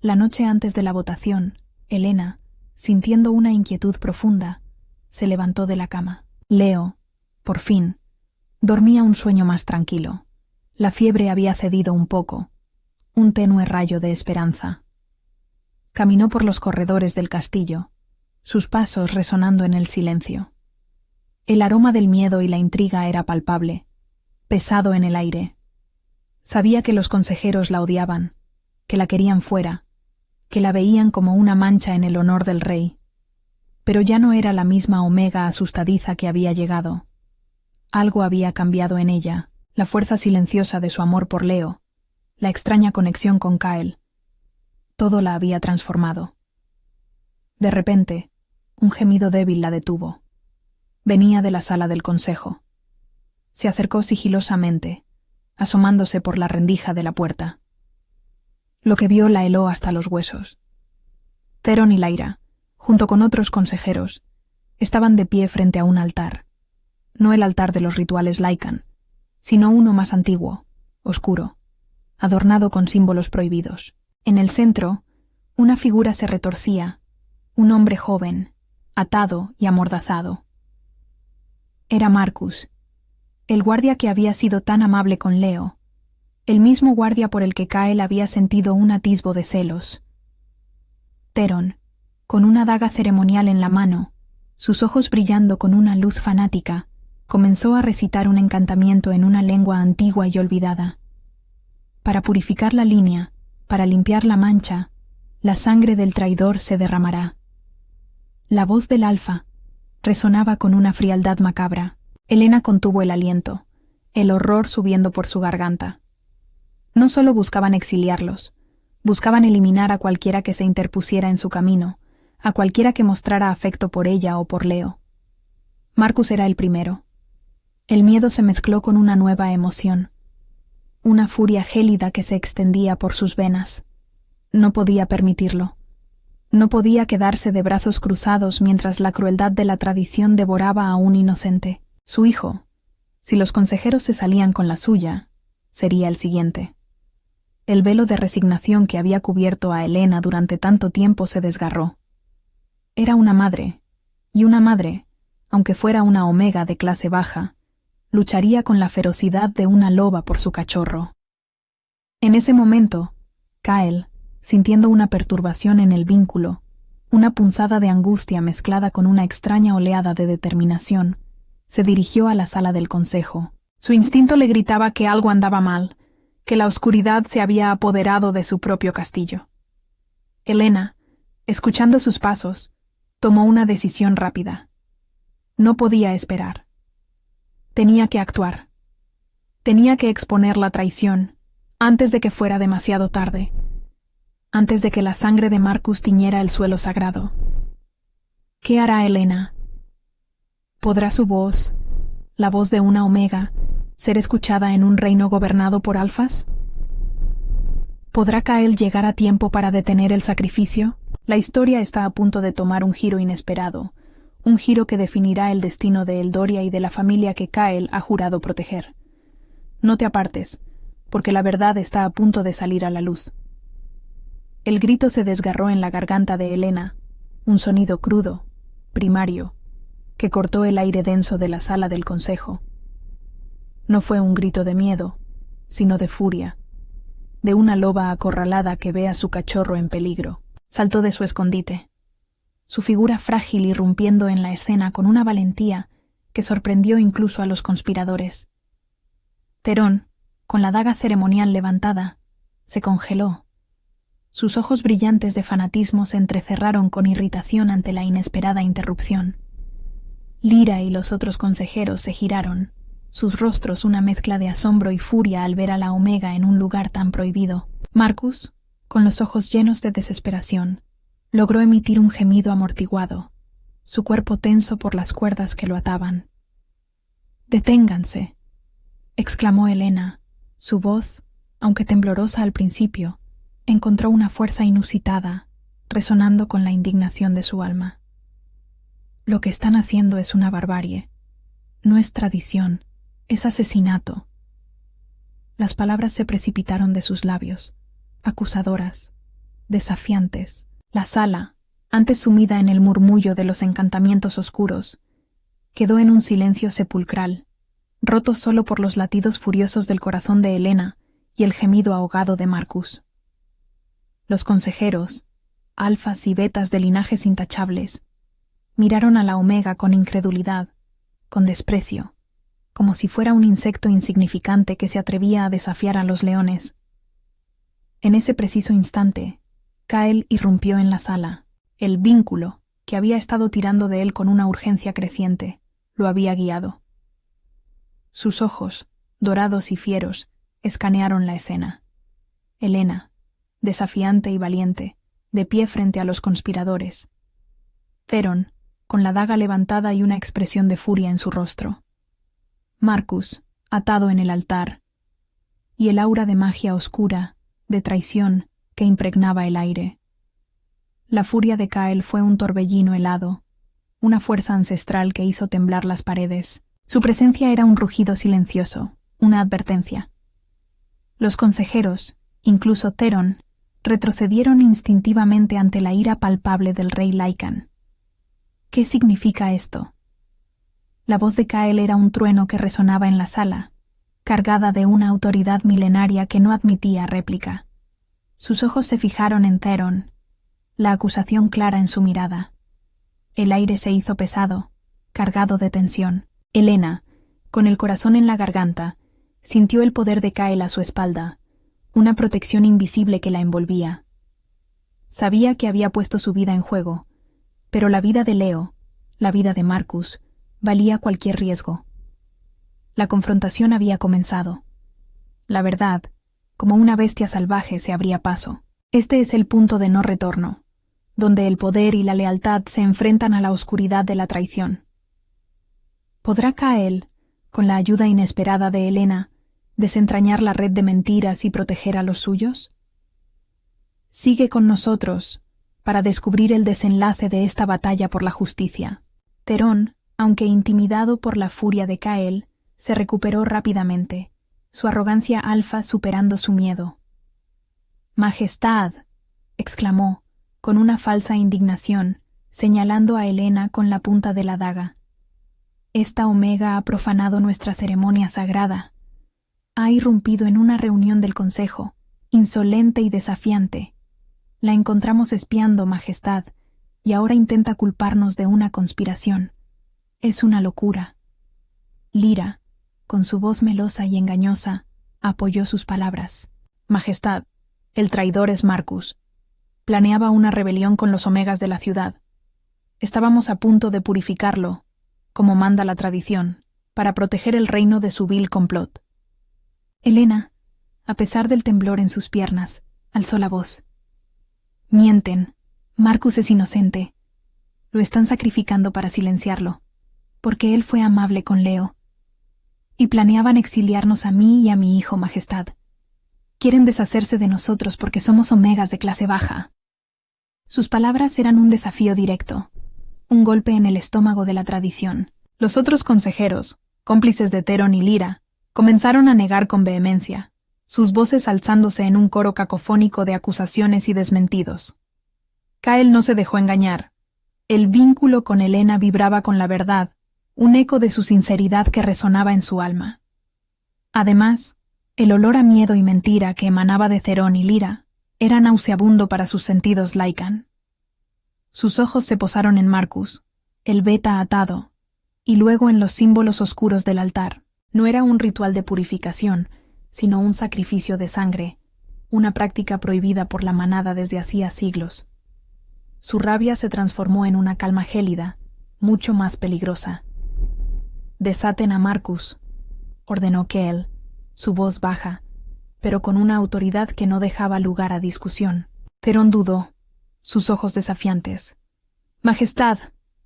La noche antes de la votación, Helena, sintiendo una inquietud profunda, se levantó de la cama. Leo, por fin, dormía un sueño más tranquilo. La fiebre había cedido un poco, un tenue rayo de esperanza. Caminó por los corredores del castillo, sus pasos resonando en el silencio. El aroma del miedo y la intriga era palpable, pesado en el aire. Sabía que los consejeros la odiaban, que la querían fuera, que la veían como una mancha en el honor del rey. Pero ya no era la misma Omega asustadiza que había llegado. Algo había cambiado en ella, la fuerza silenciosa de su amor por Leo, la extraña conexión con Kael. Todo la había transformado. De repente, un gemido débil la detuvo. Venía de la sala del consejo. Se acercó sigilosamente, asomándose por la rendija de la puerta. Lo que vio la heló hasta los huesos. Theron y Lyra, junto con otros consejeros, estaban de pie frente a un altar. No el altar de los rituales Lycan, sino uno más antiguo, oscuro, adornado con símbolos prohibidos. En el centro, una figura se retorcía, un hombre joven, atado y amordazado. Era Marcus, el guardia que había sido tan amable con Leo, el mismo guardia por el que Kael había sentido un atisbo de celos. Theron, con una daga ceremonial en la mano, sus ojos brillando con una luz fanática, comenzó a recitar un encantamiento en una lengua antigua y olvidada. Para purificar la línea, para limpiar la mancha, la sangre del traidor se derramará. La voz del alfa resonaba con una frialdad macabra. Helena contuvo el aliento, el horror subiendo por su garganta. No solo buscaban exiliarlos, buscaban eliminar a cualquiera que se interpusiera en su camino, a cualquiera que mostrara afecto por ella o por Leo. Marcus era el primero. El miedo se mezcló con una nueva emoción, una furia gélida que se extendía por sus venas. No podía permitirlo. No podía quedarse de brazos cruzados mientras la crueldad de la tradición devoraba a un inocente. Su hijo, si los consejeros se salían con la suya, sería el siguiente. El velo de resignación que había cubierto a Helena durante tanto tiempo se desgarró. Era una madre, y una madre, aunque fuera una Omega de clase baja, lucharía con la ferocidad de una loba por su cachorro. En ese momento, Kael, sintiendo una perturbación en el vínculo, una punzada de angustia mezclada con una extraña oleada de determinación, se dirigió a la sala del consejo. Su instinto le gritaba que algo andaba mal, que la oscuridad se había apoderado de su propio castillo. Helena, escuchando sus pasos, tomó una decisión rápida. No podía esperar. Tenía que actuar. Tenía que exponer la traición antes de que fuera demasiado tarde, antes de que la sangre de Marcus tiñera el suelo sagrado. ¿Qué hará Helena? ¿Podrá su voz, la voz de una Omega, ser escuchada en un reino gobernado por alfas? ¿Podrá Kael llegar a tiempo para detener el sacrificio? La historia está a punto de tomar un giro inesperado, un giro que definirá el destino de Eldoria y de la familia que Kael ha jurado proteger. No te apartes, porque la verdad está a punto de salir a la luz. El grito se desgarró en la garganta de Helena, un sonido crudo, primario, que cortó el aire denso de la sala del consejo. No fue un grito de miedo, sino de furia, de una loba acorralada que ve a su cachorro en peligro. Saltó de su escondite, su figura frágil irrumpiendo en la escena con una valentía que sorprendió incluso a los conspiradores. Theron, con la daga ceremonial levantada, se congeló. Sus ojos brillantes de fanatismo se entrecerraron con irritación ante la inesperada interrupción. Lyra y los otros consejeros se giraron, sus rostros una mezcla de asombro y furia al ver a la Omega en un lugar tan prohibido. Marcus, con los ojos llenos de desesperación, logró emitir un gemido amortiguado, su cuerpo tenso por las cuerdas que lo ataban. «Deténganse», exclamó Helena. Su voz, aunque temblorosa al principio, encontró una fuerza inusitada, resonando con la indignación de su alma. Lo que están haciendo es una barbarie. No es tradición, es asesinato. Las palabras se precipitaron de sus labios, acusadoras, desafiantes. La sala, Antes sumida en el murmullo de los encantamientos oscuros, quedó en un silencio sepulcral, roto solo por los latidos furiosos del corazón de Helena y el gemido ahogado de Marcus. Los consejeros, alfas y betas de linajes intachables, miraron a la Omega con incredulidad, con desprecio, como si fuera un insecto insignificante que se atrevía a desafiar a los leones. En ese preciso instante, Kael irrumpió en la sala. El vínculo, que había estado tirando de él con una urgencia creciente, lo había guiado. Sus ojos, dorados y fieros, escanearon la escena. Helena, desafiante y valiente, de pie frente a los conspiradores. Theron, con la daga levantada y una expresión de furia en su rostro. Marcus, atado en el altar, y el aura de magia oscura, de traición, que impregnaba el aire. La furia de Kael fue un torbellino helado, una fuerza ancestral que hizo temblar las paredes. Su presencia era un rugido silencioso, una advertencia. Los consejeros, incluso Theron, retrocedieron instintivamente ante la ira palpable del rey Lycan. ¿Qué significa esto? La voz de Kael era un trueno que resonaba en la sala, cargada de una autoridad milenaria que no admitía réplica. Sus ojos se fijaron en Theron, la acusación clara en su mirada. El aire se hizo pesado, cargado de tensión. Helena, con el corazón en la garganta, sintió el poder de Kael a su espalda, una protección invisible que la envolvía. Sabía que había puesto su vida en juego, pero la vida de Leo, la vida de Marcus, valía cualquier riesgo. La confrontación había comenzado. La verdad, como una bestia salvaje, se abría paso. Este es el punto de no retorno, donde el poder y la lealtad se enfrentan a la oscuridad de la traición. ¿Podrá Kael, con la ayuda inesperada de Helena, desentrañar la red de mentiras y proteger a los suyos? Sigue con nosotros para descubrir el desenlace de esta batalla por la justicia. Theron, aunque intimidado por la furia de Kael, se recuperó rápidamente, su arrogancia alfa superando su miedo. «Majestad», exclamó, con una falsa indignación, señalando a Helena con la punta de la daga. «Esta Omega ha profanado nuestra ceremonia sagrada. Ha irrumpido en una reunión del Consejo, insolente y desafiante. La encontramos espiando, Majestad, y ahora intenta culparnos de una conspiración. Es una locura». Lyra, con su voz melosa y engañosa, apoyó sus palabras. «Majestad, el traidor es Marcus. Planeaba una rebelión con los Omegas de la ciudad. Estábamos a punto de purificarlo, como manda la tradición, para proteger el reino de su vil complot». Helena, a pesar del temblor en sus piernas, alzó la voz. «Mienten. Marcus es inocente. Lo están sacrificando para silenciarlo, porque él fue amable con Leo. Y planeaban exiliarnos a mí y a mi hijo, Majestad. Quieren deshacerse de nosotros porque somos Omegas de clase baja». Sus palabras eran un desafío directo, un golpe en el estómago de la tradición. Los otros consejeros, cómplices de Theron y Lyra, comenzaron a negar con vehemencia, sus voces alzándose en un coro cacofónico de acusaciones y desmentidos. Kael no se dejó engañar. El vínculo con Helena vibraba con la verdad, un eco de su sinceridad que resonaba en su alma. Además, el olor a miedo y mentira que emanaba de Theron y Lyra era nauseabundo para sus sentidos Lycan. Sus ojos se posaron en Marcus, el beta atado, y luego en los símbolos oscuros del altar. No era un ritual de purificación, sino un sacrificio de sangre, una práctica prohibida por la manada desde hacía siglos. Su rabia se transformó en una calma gélida, mucho más peligrosa. «Desaten a Marcus», ordenó Kael, su voz baja, pero con una autoridad que no dejaba lugar a discusión. Theron dudó, sus ojos desafiantes. «Majestad,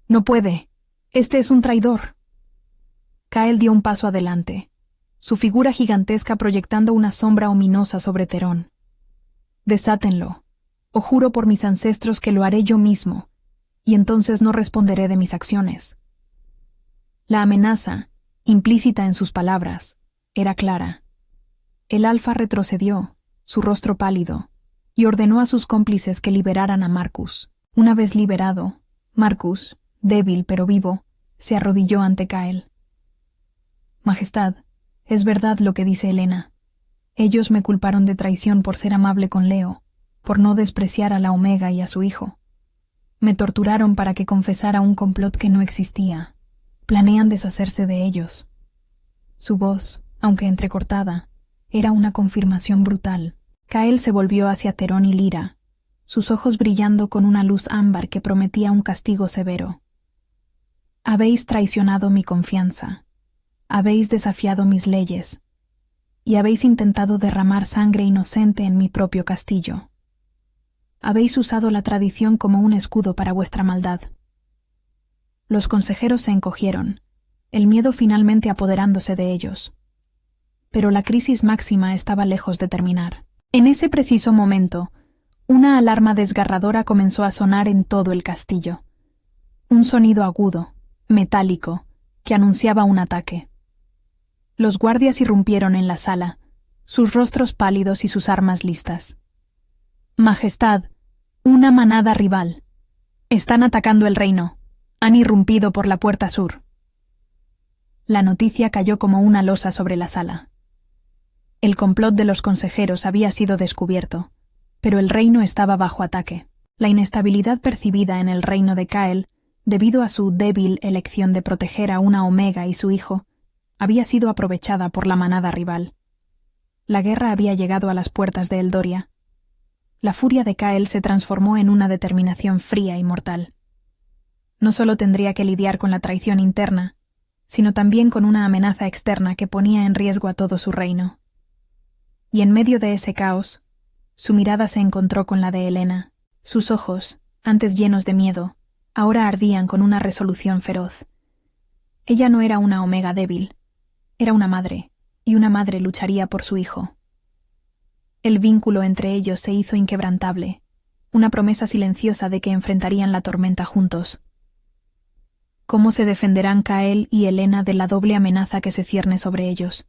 no puede. Este es un traidor». Kael dio un paso adelante, su figura gigantesca proyectando una sombra ominosa sobre Theron. «Desátenlo, o juro por mis ancestros que lo haré yo mismo, y entonces no responderé de mis acciones». La amenaza, implícita en sus palabras, era clara. El alfa retrocedió, su rostro pálido, y ordenó a sus cómplices que liberaran a Marcus. Una vez liberado, Marcus, débil pero vivo, se arrodilló ante Kael. Majestad, es verdad lo que dice Helena. Ellos me culparon de traición por ser amable con Leo, por no despreciar a la Omega y a su hijo. Me torturaron para que confesara un complot que no existía. Planean deshacerse de ellos. Su voz, aunque entrecortada, era una confirmación brutal. Kael se volvió hacia Terón y Lira, sus ojos brillando con una luz ámbar que prometía un castigo severo. Habéis traicionado mi confianza, habéis desafiado mis leyes, y habéis intentado derramar sangre inocente en mi propio castillo. Habéis usado la tradición como un escudo para vuestra maldad. Los consejeros se encogieron, el miedo finalmente apoderándose de ellos. Pero la crisis máxima estaba lejos de terminar. En ese preciso momento, una alarma desgarradora comenzó a sonar en todo el castillo. Un sonido agudo, metálico, que anunciaba un ataque. Los guardias irrumpieron en la sala, sus rostros pálidos y sus armas listas. Majestad, una manada rival. Están atacando el reino. Han irrumpido por la puerta sur. La noticia cayó como una losa sobre la sala. El complot de los consejeros había sido descubierto, pero el reino estaba bajo ataque. La inestabilidad percibida en el reino de Kael, debido a su débil elección de proteger a una Omega y su hijo, había sido aprovechada por la manada rival. La guerra había llegado a las puertas de Eldoria. La furia de Kael se transformó en una determinación fría y mortal. No solo tendría que lidiar con la traición interna, sino también con una amenaza externa que ponía en riesgo a todo su reino. Y en medio de ese caos, su mirada se encontró con la de Helena. Sus ojos, antes llenos de miedo, ahora ardían con una resolución feroz. Ella no era una Omega débil, era una madre, y una madre lucharía por su hijo. El vínculo entre ellos se hizo inquebrantable, una promesa silenciosa de que enfrentarían la tormenta juntos. ¿Cómo se defenderán Kael y Helena de la doble amenaza que se cierne sobre ellos?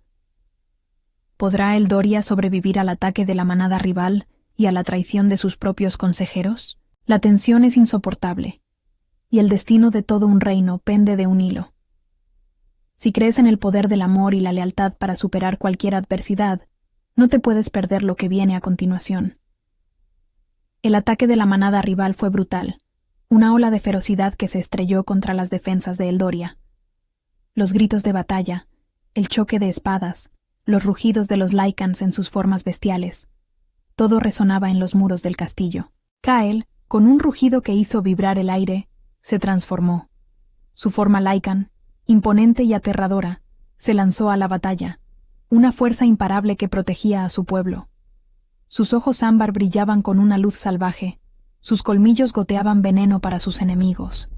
¿Podrá Eldoria sobrevivir al ataque de la manada rival y a la traición de sus propios consejeros? La tensión es insoportable, y el destino de todo un reino pende de un hilo. Si crees en el poder del amor y la lealtad para superar cualquier adversidad, no te puedes perder lo que viene a continuación. El ataque de la manada rival fue brutal, una ola de ferocidad que se estrelló contra las defensas de Eldoria. Los gritos de batalla, el choque de espadas, los rugidos de los Lycans en sus formas bestiales, todo resonaba en los muros del castillo. Kael, con un rugido que hizo vibrar el aire, se transformó. Su forma Lycan, imponente y aterradora, se lanzó a la batalla, una fuerza imparable que protegía a su pueblo. Sus ojos ámbar brillaban con una luz salvaje, sus colmillos goteaban veneno para sus enemigos.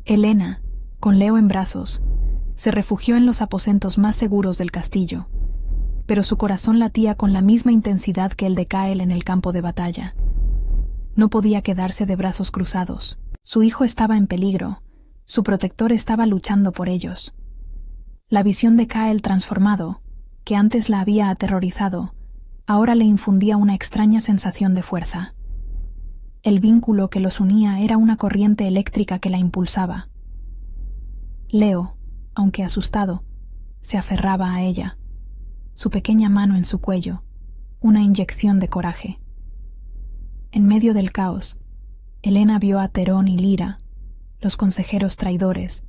Helena, con Leo en brazos, se refugió en los aposentos más seguros del castillo, pero su corazón latía con la misma intensidad que el de Kael en el campo de batalla. No podía quedarse de brazos cruzados. Su hijo estaba en peligro, su protector estaba luchando por ellos. La visión de Kael transformado, que antes la había aterrorizado, ahora le infundía una extraña sensación de fuerza. El vínculo que los unía era una corriente eléctrica que la impulsaba. Leo, aunque asustado, se aferraba a ella, su pequeña mano en su cuello, una inyección de coraje. En medio del caos, Helena vio a Terón y Lira, los consejeros traidores,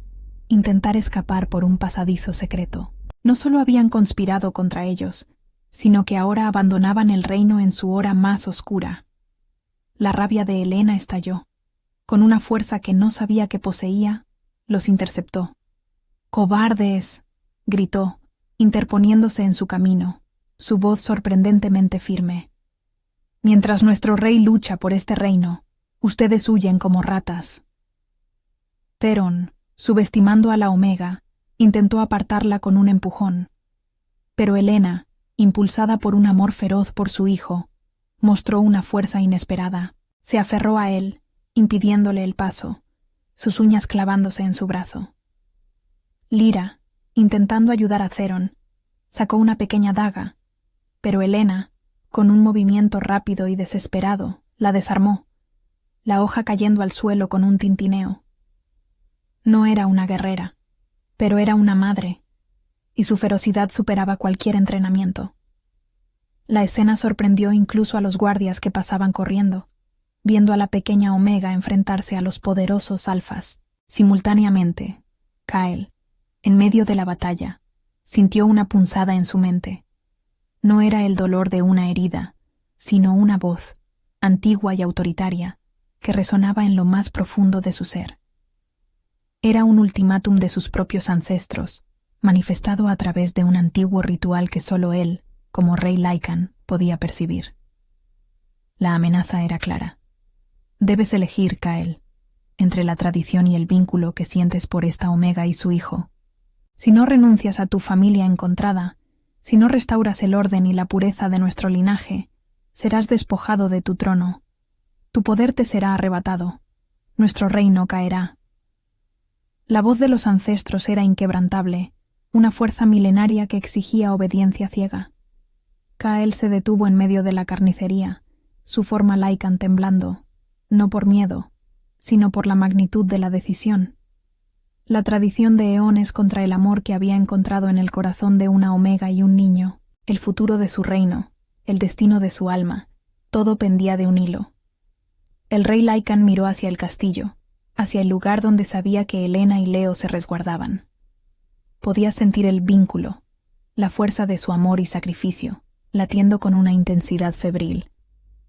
intentar escapar por un pasadizo secreto. No solo habían conspirado contra ellos, sino que ahora abandonaban el reino en su hora más oscura. La rabia de Helena estalló. Con una fuerza que no sabía que poseía, los interceptó. «¡Cobardes!», gritó, interponiéndose en su camino, su voz sorprendentemente firme. «Mientras nuestro rey lucha por este reino, ustedes huyen como ratas». Terón, subestimando a la Omega, intentó apartarla con un empujón. Pero Helena, impulsada por un amor feroz por su hijo, mostró una fuerza inesperada. Se aferró a él, impidiéndole el paso, sus uñas clavándose en su brazo. Lira, intentando ayudar a Theron, sacó una pequeña daga, pero Helena, con un movimiento rápido y desesperado, la desarmó. la hoja cayendo al suelo con un tintineo. No era una guerrera, pero era una madre, y su ferocidad superaba cualquier entrenamiento. La escena sorprendió incluso a los guardias que pasaban corriendo, viendo a la pequeña Omega enfrentarse a los poderosos alfas. Simultáneamente, Kyle, en medio de la batalla, sintió una punzada en su mente. No era el dolor de una herida, sino una voz, antigua y autoritaria, que resonaba en lo más profundo de su ser. Era un ultimátum de sus propios ancestros, manifestado a través de un antiguo ritual que solo él, como rey Lycan, podía percibir. La amenaza era clara. Debes elegir, Kyle, entre la tradición y el vínculo que sientes por esta Omega y su hijo. Si no renuncias a tu familia encontrada, si no restauras el orden y la pureza de nuestro linaje, serás despojado de tu trono. Tu poder te será arrebatado. Nuestro reino caerá. La voz de los ancestros era inquebrantable, una fuerza milenaria que exigía obediencia ciega. Kyle se detuvo en medio de la carnicería, su forma Lycan temblando, no por miedo, sino por la magnitud de la decisión. La tradición de eones contra el amor que había encontrado en el corazón de una Omega y un niño, el futuro de su reino, el destino de su alma, todo pendía de un hilo. El rey Lycan miró hacia el castillo, hacia el lugar donde sabía que Helena y Leo se resguardaban. Podía sentir el vínculo, la fuerza de su amor y sacrificio, latiendo con una intensidad febril.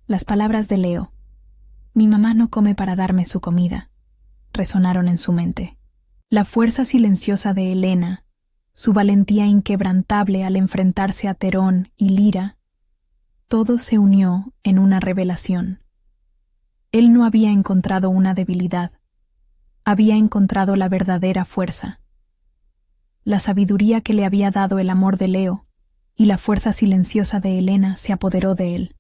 Las palabras de Leo, «Mi mamá no come para darme su comida», resonaron en su mente. La fuerza silenciosa de Helena, su valentía inquebrantable al enfrentarse a Terón y Lira, todo se unió en una revelación. Él no había encontrado una debilidad, había encontrado la verdadera fuerza. La sabiduría que le había dado el amor de Leo y la fuerza silenciosa de Helena se apoderó de él.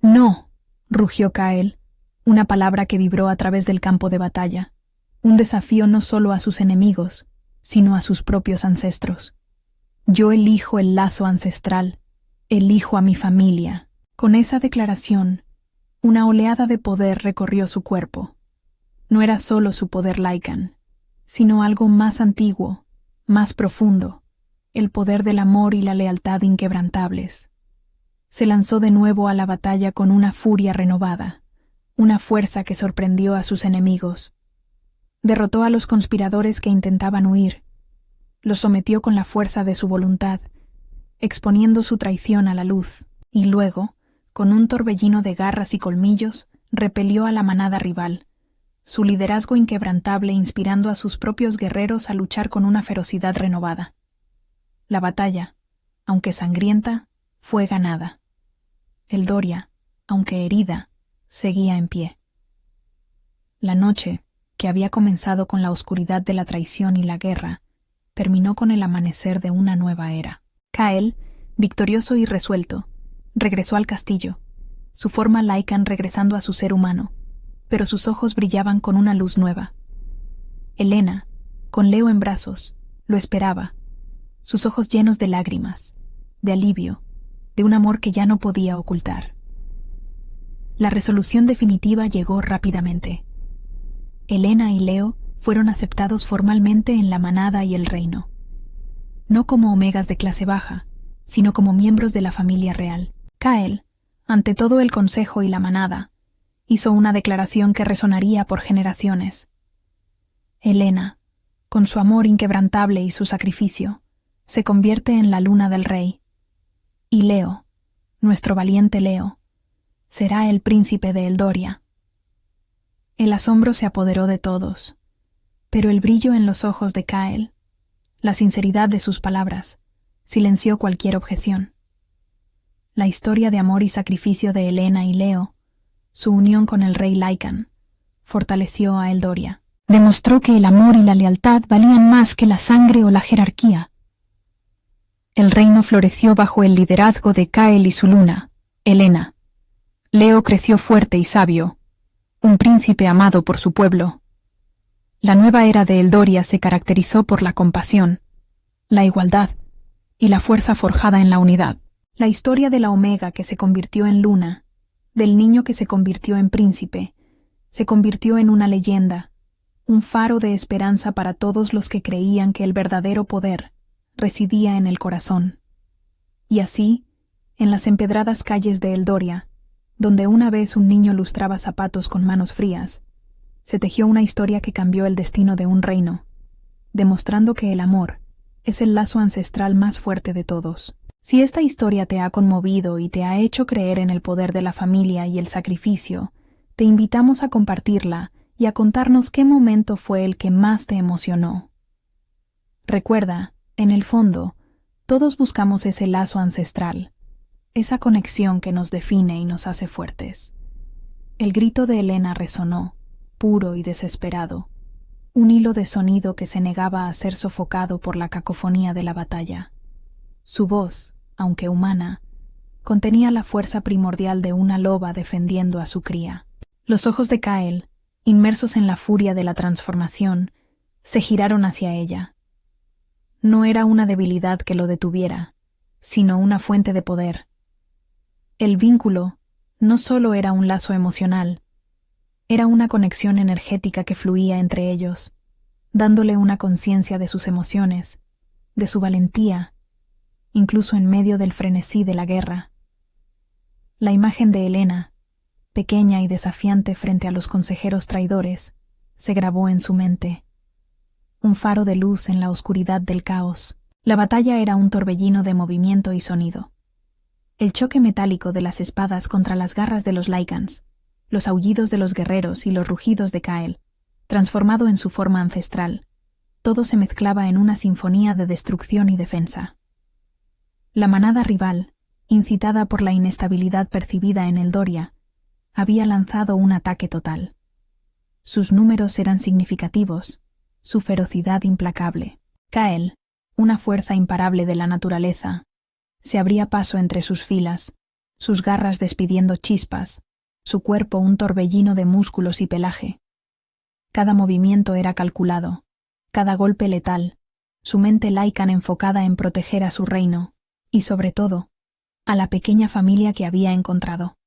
«No», rugió Kyle, una palabra que vibró a través del campo de batalla, un desafío no solo a sus enemigos, sino a sus propios ancestros. «Yo elijo el lazo ancestral, elijo a mi familia». Con esa declaración, una oleada de poder recorrió su cuerpo. No era solo su poder Lycan, sino algo más antiguo, más profundo, el poder del amor y la lealtad inquebrantables. Se lanzó de nuevo a la batalla con una furia renovada, una fuerza que sorprendió a sus enemigos. Derrotó a los conspiradores que intentaban huir, los sometió con la fuerza de su voluntad, exponiendo su traición a la luz, y luego, con un torbellino de garras y colmillos, repelió a la manada rival, su liderazgo inquebrantable inspirando a sus propios guerreros a luchar con una ferocidad renovada. La batalla, aunque sangrienta, fue ganada. Eldoria, aunque herida, seguía en pie. La noche, que había comenzado con la oscuridad de la traición y la guerra, terminó con el amanecer de una nueva era. Kyle, victorioso y resuelto, regresó al castillo, su forma Lycan regresando a su ser humano, pero sus ojos brillaban con una luz nueva. Helena, con Leo en brazos, lo esperaba, sus ojos llenos de lágrimas, de alivio, de un amor que ya no podía ocultar. La resolución definitiva llegó rápidamente. Helena y Leo fueron aceptados formalmente en la manada y el reino. No como omegas de clase baja, sino como miembros de la familia real. Kyle, ante todo el consejo y la manada, hizo una declaración que resonaría por generaciones. Helena, con su amor inquebrantable y su sacrificio, se convierte en la luna del rey. Y Leo, nuestro valiente Leo, será el príncipe de Eldoria. El asombro se apoderó de todos, pero el brillo en los ojos de Kyle, la sinceridad de sus palabras, silenció cualquier objeción. La historia de amor y sacrificio de Helena y Leo, su unión con el rey Lycan, fortaleció a Eldoria. Demostró que el amor y la lealtad valían más que la sangre o la jerarquía. El reino floreció bajo el liderazgo de Kyle y su luna, Helena. Leo creció fuerte y sabio, un príncipe amado por su pueblo. La nueva era de Eldoria se caracterizó por la compasión, la igualdad y la fuerza forjada en la unidad. La historia de la Omega que se convirtió en luna, del niño que se convirtió en príncipe, Se convirtió en una leyenda, un faro de esperanza para todos los que creían que el verdadero poder residía en el corazón. Y así, en las empedradas calles de Eldoria, donde una vez un niño lustraba zapatos con manos frías, se tejió una historia que cambió el destino de un reino, demostrando que el amor es el lazo ancestral más fuerte de todos. Si esta historia te ha conmovido y te ha hecho creer en el poder de la familia y el sacrificio, te invitamos a compartirla y a contarnos qué momento fue el que más te emocionó. Recuerda, en el fondo, todos buscamos ese lazo ancestral, esa conexión que nos define y nos hace fuertes. El grito de Elena resonó, puro y desesperado, un hilo de sonido que se negaba a ser sofocado por la cacofonía de la batalla. Su voz, aunque humana, contenía la fuerza primordial de una loba defendiendo a su cría. Los ojos de Kael, inmersos en la furia de la transformación, se giraron hacia ella. No era una debilidad que lo detuviera, sino una fuente de poder. El vínculo no solo era un lazo emocional, era una conexión energética que fluía entre ellos, dándole una conciencia de sus emociones, de su valentía, incluso en medio del frenesí de la guerra. La imagen de Elena, pequeña y desafiante frente a los consejeros traidores, se grabó en su mente. Un faro de luz en la oscuridad del caos. La batalla era un torbellino de movimiento y sonido. El choque metálico de las espadas contra las garras de los Lycans, los aullidos de los guerreros y los rugidos de Kael, transformado en su forma ancestral, todo se mezclaba en una sinfonía de destrucción y defensa. La manada rival, incitada por la inestabilidad percibida en Eldoria, había lanzado un ataque total. Sus números eran significativos, su ferocidad implacable. Kael, una fuerza imparable de la naturaleza, se abría paso entre sus filas, sus garras despidiendo chispas, su cuerpo un torbellino de músculos y pelaje. Cada movimiento era calculado, cada golpe letal, su mente Lycan enfocada en proteger a su reino, y sobre todo, a la pequeña familia que había encontrado.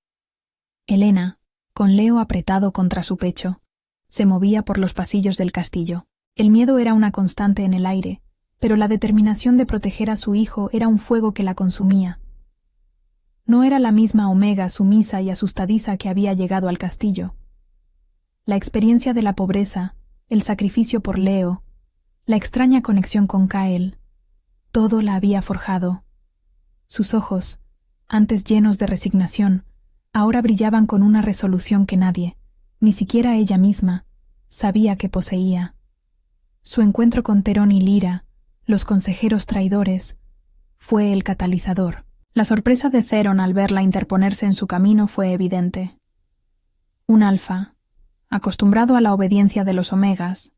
Elena, con Leo apretado contra su pecho, se movía por los pasillos del castillo. El miedo era una constante en el aire, pero la determinación de proteger a su hijo era un fuego que la consumía. No era la misma Omega sumisa y asustadiza que había llegado al castillo. La experiencia de la pobreza, el sacrificio por Leo, la extraña conexión con Kael, todo la había forjado. Sus ojos, antes llenos de resignación, ahora brillaban con una resolución que nadie, ni siquiera ella misma, sabía que poseía. Su encuentro con Terón y Lyra, los consejeros traidores, fue el catalizador. La sorpresa de Theron al verla interponerse en su camino fue evidente. Un alfa, acostumbrado a la obediencia de los Omegas,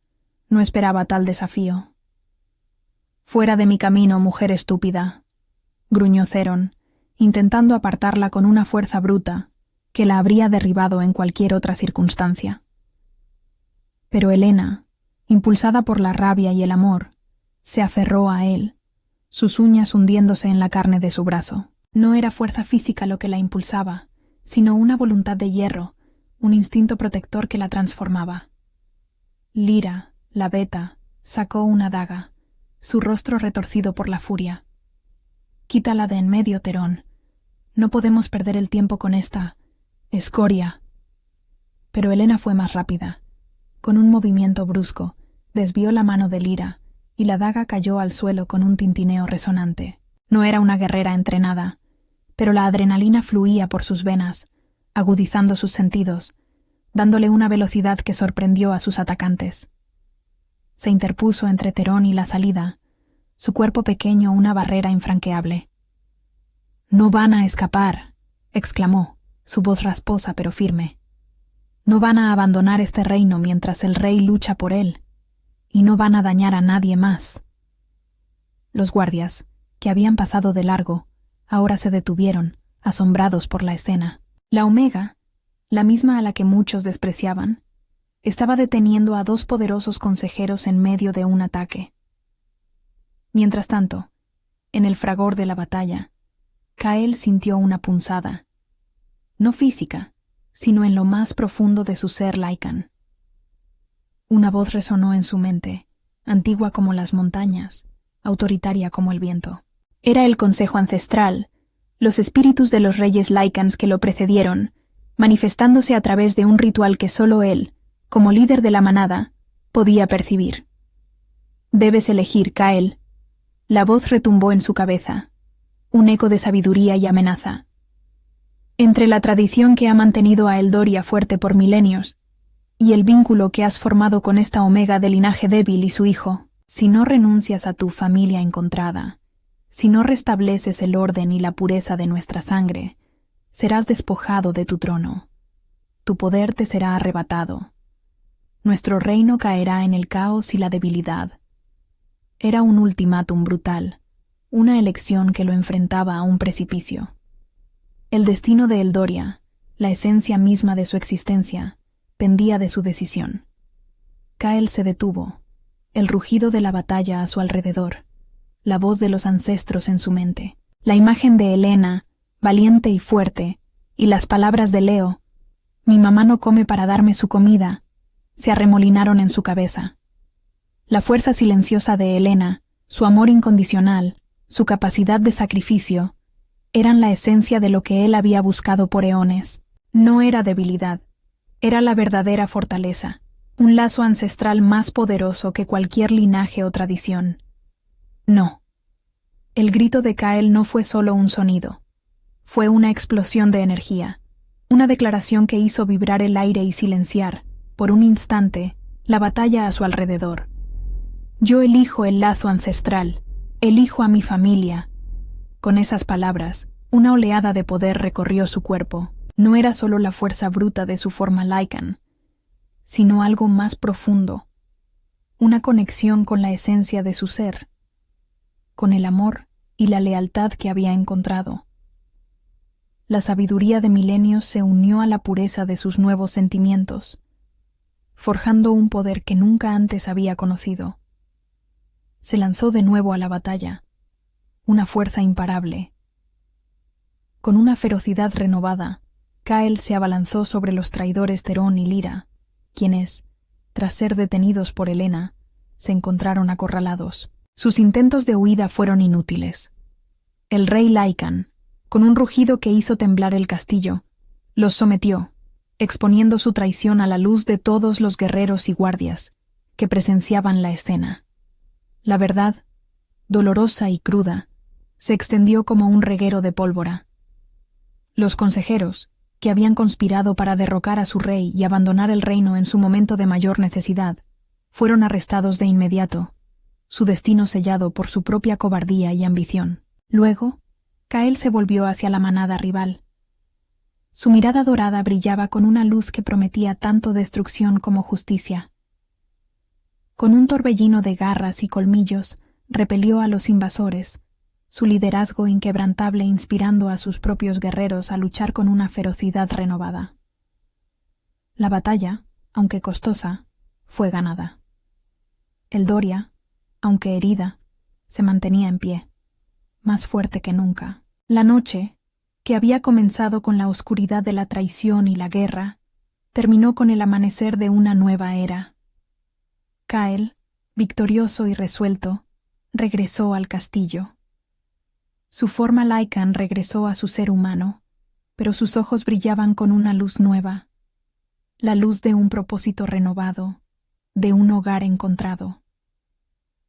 no esperaba tal desafío. «Fuera de mi camino, mujer estúpida», gruñó Theron, intentando apartarla con una fuerza bruta que la habría derribado en cualquier otra circunstancia. Pero Elena, impulsada por la rabia y el amor, se aferró a él, sus uñas hundiéndose en la carne de su brazo. No era fuerza física lo que la impulsaba, sino una voluntad de hierro, un instinto protector que la transformaba. Lyra, la beta, sacó una daga, su rostro retorcido por la furia. «Quítala de en medio, Terón. No podemos perder el tiempo con esta escoria». Pero Elena fue más rápida. Con un movimiento brusco, desvió la mano de Lyra, y la daga cayó al suelo con un tintineo resonante. No era una guerrera entrenada, pero la adrenalina fluía por sus venas, agudizando sus sentidos, dándole una velocidad que sorprendió a sus atacantes. Se interpuso entre Terón y la salida, su cuerpo pequeño una barrera infranqueable. «No van a escapar», exclamó, su voz rasposa pero firme. «No van a abandonar este reino mientras el rey lucha por él, y no van a dañar a nadie más». Los guardias, que habían pasado de largo, ahora se detuvieron, asombrados por la escena. La Omega, la misma a la que muchos despreciaban, estaba deteniendo a dos poderosos consejeros en medio de un ataque. Mientras tanto, en el fragor de la batalla, Kael sintió una punzada, no física, sino en lo más profundo de su ser Lycan. Una voz resonó en su mente, antigua como las montañas, autoritaria como el viento. Era el consejo ancestral, los espíritus de los reyes Lycans que lo precedieron, manifestándose a través de un ritual que solo él, como líder de la manada, podía percibir. Debes elegir, Kael. La voz retumbó en su cabeza, un eco de sabiduría y amenaza. Entre la tradición que ha mantenido a Eldoria fuerte por milenios y el vínculo que has formado con esta omega de linaje débil y su hijo, si no renuncias a tu familia encontrada, si no restableces el orden y la pureza de nuestra sangre, serás despojado de tu trono. Tu poder te será arrebatado. Nuestro reino caerá en el caos y la debilidad. Era un ultimátum brutal, una elección que lo enfrentaba a un precipicio. El destino de Eldoria, la esencia misma de su existencia, pendía de su decisión. Kael se detuvo, el rugido de la batalla a su alrededor, la voz de los ancestros en su mente, la imagen de Helena, valiente y fuerte, y las palabras de Leo, «Mi mamá no come para darme su comida», se arremolinaron en su cabeza. La fuerza silenciosa de Helena, su amor incondicional, su capacidad de sacrificio, eran la esencia de lo que él había buscado por eones. No era debilidad, era la verdadera fortaleza, un lazo ancestral más poderoso que cualquier linaje o tradición. No. El grito de Kael no fue solo un sonido. Fue una explosión de energía, una declaración que hizo vibrar el aire y silenciar, por un instante, la batalla a su alrededor. Yo elijo el lazo ancestral, elijo a mi familia. Con esas palabras, una oleada de poder recorrió su cuerpo. No era solo la fuerza bruta de su forma Lycan, sino algo más profundo, una conexión con la esencia de su ser, con el amor y la lealtad que había encontrado. La sabiduría de milenios se unió a la pureza de sus nuevos sentimientos, forjando un poder que nunca antes había conocido. Se lanzó de nuevo a la batalla, una fuerza imparable. Con una ferocidad renovada, Kael se abalanzó sobre los traidores Terón y Lira, quienes, tras ser detenidos por Helena, se encontraron acorralados. Sus intentos de huida fueron inútiles. El rey Lycan, con un rugido que hizo temblar el castillo, los sometió, exponiendo su traición a la luz de todos los guerreros y guardias que presenciaban la escena. La verdad, dolorosa y cruda, se extendió como un reguero de pólvora. Los consejeros, que habían conspirado para derrocar a su rey y abandonar el reino en su momento de mayor necesidad, fueron arrestados de inmediato, su destino sellado por su propia cobardía y ambición. Luego, Kael se volvió hacia la manada rival. Su mirada dorada brillaba con una luz que prometía tanto destrucción como justicia. Con un torbellino de garras y colmillos, repelió a los invasores, su liderazgo inquebrantable inspirando a sus propios guerreros a luchar con una ferocidad renovada. La batalla, aunque costosa, fue ganada. Eldoria, aunque herida, se mantenía en pie, más fuerte que nunca. La noche, que había comenzado con la oscuridad de la traición y la guerra, terminó con el amanecer de una nueva era. Kael, victorioso y resuelto, regresó al castillo. Su forma Lycan regresó a su ser humano, pero sus ojos brillaban con una luz nueva, la luz de un propósito renovado, de un hogar encontrado.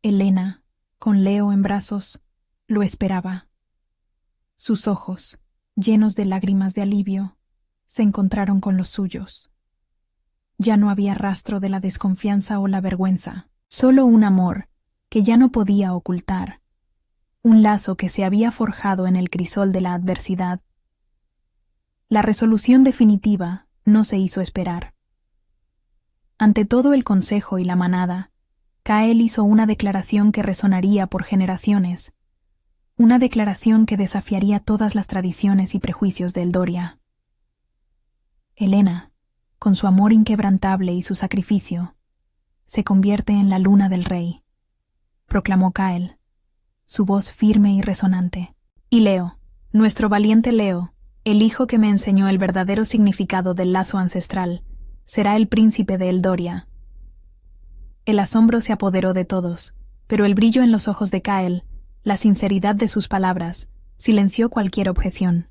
Helena, con Leo en brazos, lo esperaba. Sus ojos, llenos de lágrimas de alivio, se encontraron con los suyos. Ya no había rastro de la desconfianza o la vergüenza, solo un amor que ya no podía ocultar, un lazo que se había forjado en el crisol de la adversidad. La resolución definitiva no se hizo esperar. Ante todo el consejo y la manada, Kael hizo una declaración que resonaría por generaciones, una declaración que desafiaría todas las tradiciones y prejuicios de Eldoria. Helena, con su amor inquebrantable y su sacrificio, se convierte en la luna del rey, proclamó Kael, su voz firme y resonante. Y Leo, nuestro valiente Leo, El hijo que me enseñó el verdadero significado del lazo ancestral será el príncipe de Eldoria. El asombro se apoderó de todos, pero el brillo en los ojos de Kael, la sinceridad de sus palabras, silenció cualquier objeción.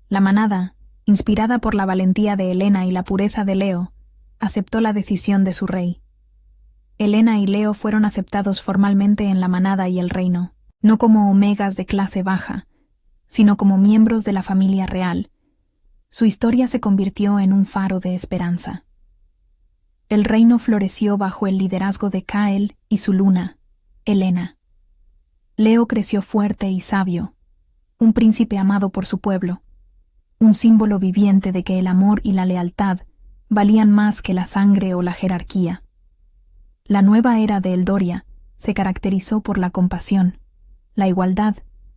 La manada, inspirada por la valentía de Helena y la pureza de Leo, aceptó la decisión de su rey. Helena y Leo fueron aceptados formalmente en la manada y el reino, no como omegas de clase baja, sino como miembros de la familia real. Su historia se convirtió en un faro de esperanza. El reino floreció bajo el liderazgo de Kael y su luna, Helena. Leo creció fuerte y sabio, un príncipe amado por su pueblo, un símbolo viviente de que el amor y la lealtad valían más que la sangre o la jerarquía. La nueva era de Eldoria se caracterizó por la compasión, la igualdad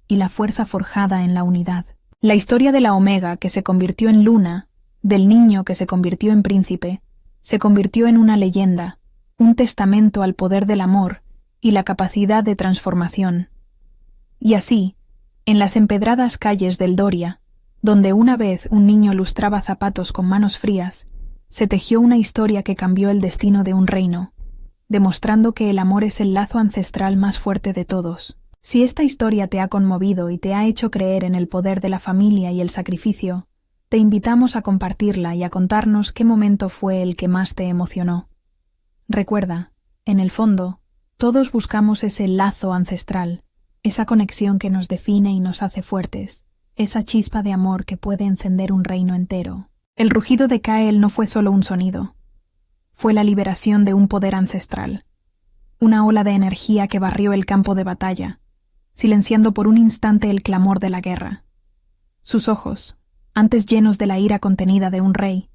y la fuerza forjada en la unidad. La historia de la Omega que se convirtió en luna, del niño que se convirtió en príncipe, se convirtió en una leyenda, un testamento al poder del amor y la capacidad de transformación. Y así, en las empedradas calles de Eldoria, donde una vez un niño lustraba zapatos con manos frías, se tejió una historia que cambió el destino de un reino, demostrando que el amor es el lazo ancestral más fuerte de todos. Si esta historia te ha conmovido y te ha hecho creer en el poder de la familia y el sacrificio, te invitamos a compartirla y a contarnos qué momento fue el que más te emocionó. Recuerda, en el fondo, todos buscamos ese lazo ancestral, esa conexión que nos define y nos hace fuertes, esa chispa de amor que puede encender un reino entero. El rugido de Kael no fue solo un sonido, fue la liberación de un poder ancestral, una ola de energía que barrió el campo de batalla, silenciando por un instante el clamor de la guerra. Sus ojos, antes llenos de la ira contenida de un rey,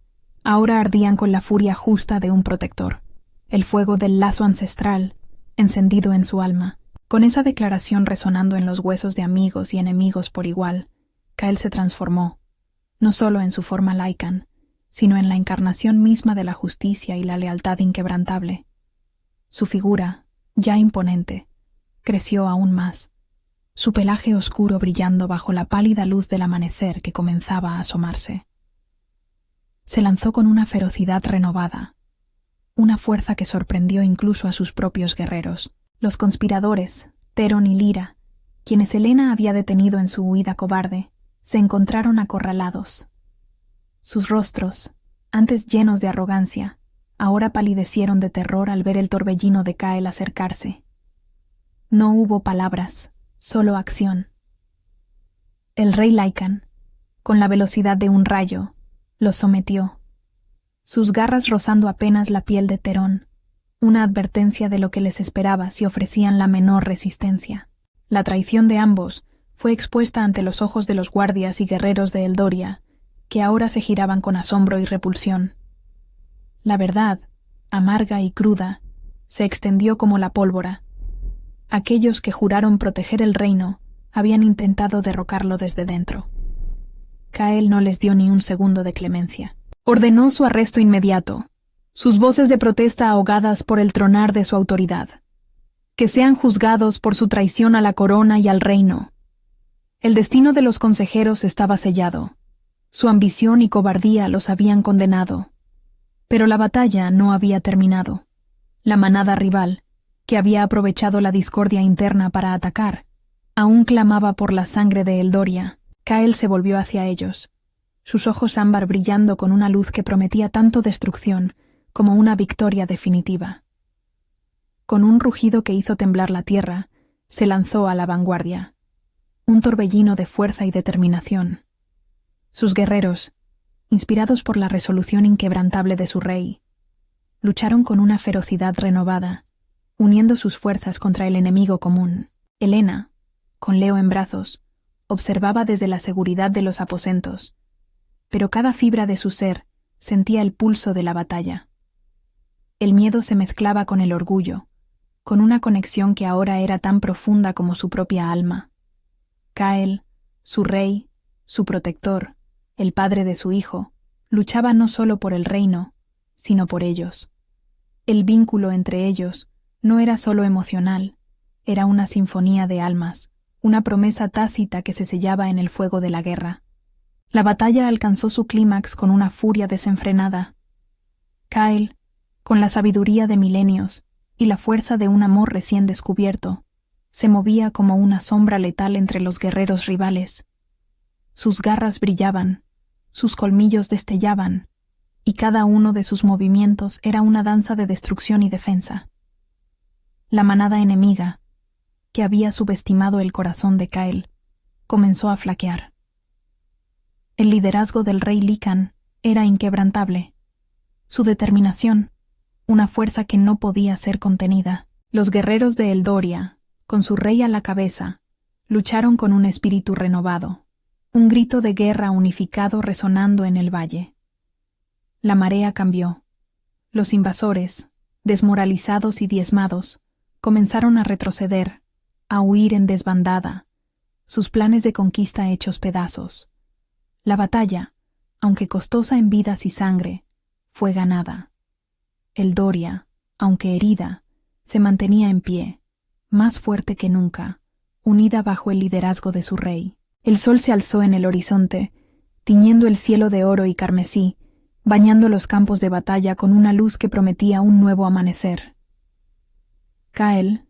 ahora ardían con la furia justa de un protector, el fuego del lazo ancestral, encendido en su alma. Con esa declaración resonando en los huesos de amigos y enemigos por igual, Kael se transformó, no solo en su forma Lycan, sino en la encarnación misma de la justicia y la lealtad inquebrantable. Su figura, ya imponente, creció aún más, su pelaje oscuro brillando bajo la pálida luz del amanecer que comenzaba a asomarse. Se lanzó con una ferocidad renovada, una fuerza que sorprendió incluso a sus propios guerreros. Los conspiradores, Teron y Lyra, quienes Helena había detenido en su huida cobarde, se encontraron acorralados. Sus rostros, antes llenos de arrogancia, ahora palidecieron de terror al ver el torbellino de Kael acercarse. No hubo palabras, solo acción. El rey Lycan, con la velocidad de un rayo, los sometió, sus garras rozando apenas la piel de Terón, una advertencia de lo que les esperaba si ofrecían la menor resistencia. La traición de ambos fue expuesta ante los ojos de los guardias y guerreros de Eldoria, que ahora se giraban con asombro y repulsión. La verdad, amarga y cruda, se extendió como la pólvora. Aquellos que juraron proteger el reino habían intentado derrocarlo desde dentro. Kael no les dio ni un segundo de clemencia. Ordenó su arresto inmediato, sus voces de protesta ahogadas por el tronar de su autoridad. Que sean juzgados por su traición a la corona y al reino. El destino de los consejeros estaba sellado. Su ambición y cobardía los habían condenado. Pero la batalla no había terminado. La manada rival, que había aprovechado la discordia interna para atacar, aún clamaba por la sangre de Eldoria. Kael se volvió hacia ellos, sus ojos ámbar brillando con una luz que prometía tanto destrucción como una victoria definitiva. Con un rugido que hizo temblar la tierra, se lanzó a la vanguardia, un torbellino de fuerza y determinación. Sus guerreros, inspirados por la resolución inquebrantable de su rey, lucharon con una ferocidad renovada, uniendo sus fuerzas contra el enemigo común. Helena, con Leo en brazos, observaba desde la seguridad de los aposentos, pero cada fibra de su ser sentía el pulso de la batalla. El miedo se mezclaba con el orgullo, con una conexión que ahora era tan profunda como su propia alma. Kael, su rey, su protector, el padre de su hijo, luchaba no solo por el reino, sino por ellos. El vínculo entre ellos no era solo emocional, era una sinfonía de almas, una promesa tácita que se sellaba en el fuego de la guerra. La batalla alcanzó su clímax con una furia desenfrenada. Kyle, con la sabiduría de milenios y la fuerza de un amor recién descubierto, se movía como una sombra letal entre los guerreros rivales. Sus garras brillaban, sus colmillos destellaban, y cada uno de sus movimientos era una danza de destrucción y defensa. La manada enemiga, que había subestimado el corazón de Kyle, comenzó a flaquear. El liderazgo del rey Lycan era inquebrantable. Su determinación, una fuerza que no podía ser contenida. Los guerreros de Eldoria, con su rey a la cabeza, lucharon con un espíritu renovado, un grito de guerra unificado resonando en el valle. La marea cambió. Los invasores, desmoralizados y diezmados, comenzaron a retroceder, a huir en desbandada, sus planes de conquista hechos pedazos. La batalla, aunque costosa en vidas y sangre, fue ganada. Eldoria, aunque herida, se mantenía en pie, más fuerte que nunca, unida bajo el liderazgo de su rey. El sol se alzó en el horizonte, tiñendo el cielo de oro y carmesí, bañando los campos de batalla con una luz que prometía un nuevo amanecer. Kyle,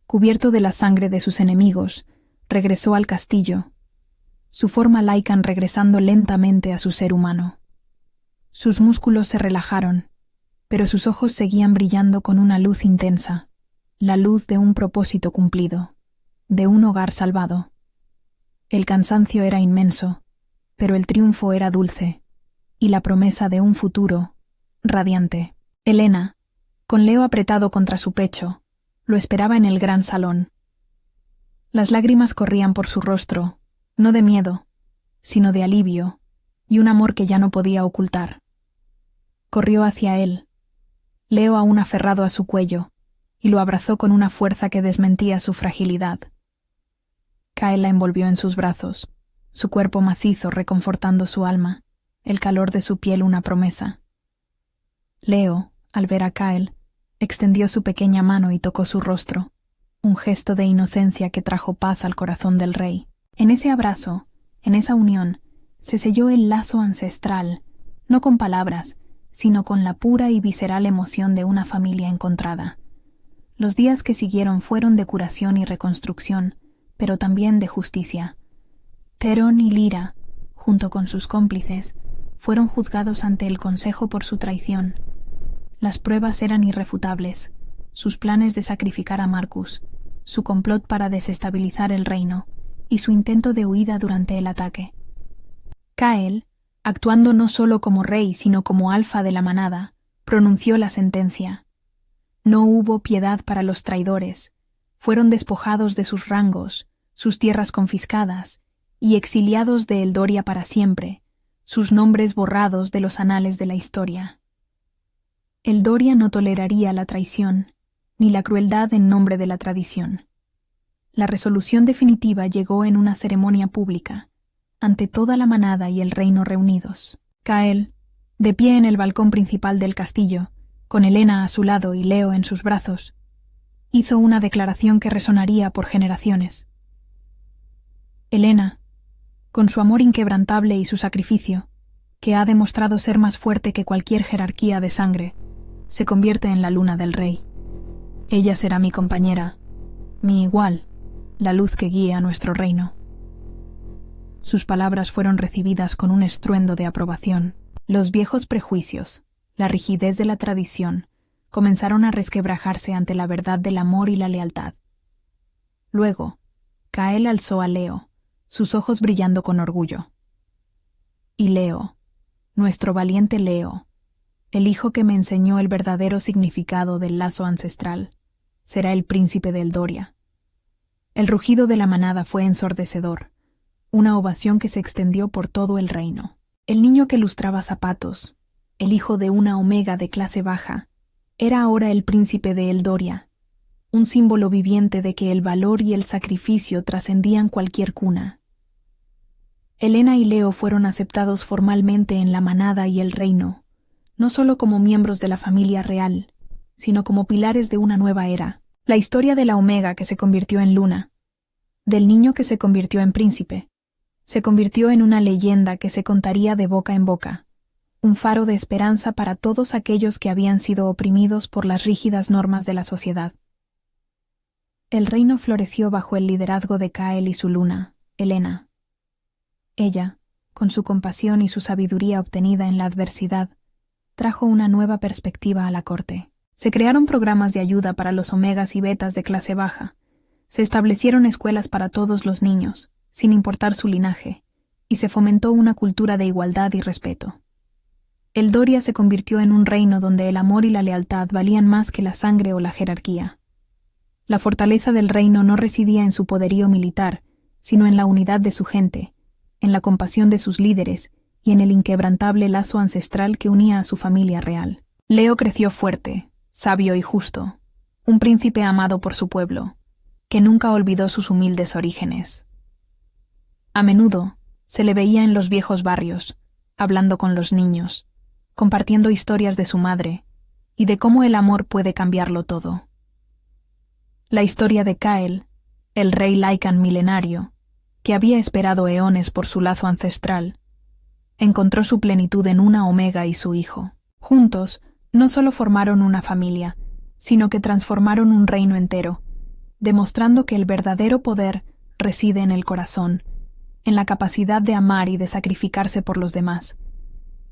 cubierto de la sangre de sus enemigos, regresó al castillo, su forma Lycan regresando lentamente a su ser humano. Sus músculos se relajaron, pero sus ojos seguían brillando con una luz intensa, la luz de un propósito cumplido, de un hogar salvado. El cansancio era inmenso, pero el triunfo era dulce, y la promesa de un futuro radiante. Helena, con Leo apretado contra su pecho, lo esperaba en el gran salón. Las lágrimas corrían por su rostro, no de miedo, sino de alivio, y un amor que ya no podía ocultar. Corrió hacia él, Leo aún aferrado a su cuello, y lo abrazó con una fuerza que desmentía su fragilidad. Kyle la envolvió en sus brazos, su cuerpo macizo reconfortando su alma, el calor de su piel una promesa. Leo, al ver a Kyle, extendió su pequeña mano y tocó su rostro, un gesto de inocencia que trajo paz al corazón del rey. En ese abrazo, en esa unión, se selló el lazo ancestral, no con palabras, sino con la pura y visceral emoción de una familia encontrada. Los días que siguieron fueron de curación y reconstrucción, pero también de justicia. Theron y Lyra, junto con sus cómplices, fueron juzgados ante el Consejo por su traición. Las pruebas eran irrefutables, sus planes de sacrificar a Marcus, su complot para desestabilizar el reino, y su intento de huida durante el ataque. Kyle, actuando no solo como rey sino como alfa de la manada, pronunció la sentencia. No hubo piedad para los traidores, fueron despojados de sus rangos, sus tierras confiscadas, y exiliados de Eldoria para siempre, sus nombres borrados de los anales de la historia. Eldoria no toleraría la traición, ni la crueldad en nombre de la tradición. La resolución definitiva llegó en una ceremonia pública, ante toda la manada y el reino reunidos. Kyle, de pie en el balcón principal del castillo, con Helena a su lado y Leo en sus brazos, hizo una declaración que resonaría por generaciones. Helena, con su amor inquebrantable y su sacrificio, que ha demostrado ser más fuerte que cualquier jerarquía de sangre, se convierte en la luna del rey. Ella será mi compañera, mi igual, la luz que guíe a nuestro reino. Sus palabras fueron recibidas con un estruendo de aprobación. Los viejos prejuicios, la rigidez de la tradición, comenzaron a resquebrajarse ante la verdad del amor y la lealtad. Luego, Kyle alzó a Leo, sus ojos brillando con orgullo. Y Leo, nuestro valiente Leo, el hijo que me enseñó el verdadero significado del lazo ancestral, será el príncipe de Eldoria. El rugido de la manada fue ensordecedor, una ovación que se extendió por todo el reino. El niño que lustraba zapatos, el hijo de una omega de clase baja, era ahora el príncipe de Eldoria, un símbolo viviente de que el valor y el sacrificio trascendían cualquier cuna. Helena y Leo fueron aceptados formalmente en la manada y el reino, no solo como miembros de la familia real, sino como pilares de una nueva era. La historia de la omega que se convirtió en luna, del niño que se convirtió en príncipe, Se convirtió en una leyenda que se contaría de boca en boca, un faro de esperanza para todos aquellos que habían sido oprimidos por las rígidas normas de la sociedad. El reino floreció bajo el liderazgo de Cael y su luna, Helena. Ella, con su compasión y su sabiduría obtenida en la adversidad, trajo una nueva perspectiva a la corte. Se crearon programas de ayuda para los omegas y betas de clase baja. Se establecieron escuelas para todos los niños, sin importar su linaje, y se fomentó una cultura de igualdad y respeto. Eldoria se convirtió en un reino donde el amor y la lealtad valían más que la sangre o la jerarquía. La fortaleza del reino no residía en su poderío militar, sino en la unidad de su gente, en la compasión de sus líderes y en el inquebrantable lazo ancestral que unía a su familia real. Leo creció fuerte, sabio y justo, un príncipe amado por su pueblo, que nunca olvidó sus humildes orígenes. A menudo se le veía en los viejos barrios, hablando con los niños, compartiendo historias de su madre y de cómo el amor puede cambiarlo todo. La historia de Cael, el rey Lycan milenario, que había esperado eones por su lazo ancestral, encontró su plenitud en una omega y su hijo. Juntos, no solo formaron una familia, sino que transformaron un reino entero, demostrando que el verdadero poder reside en el corazón, en la capacidad de amar y de sacrificarse por los demás.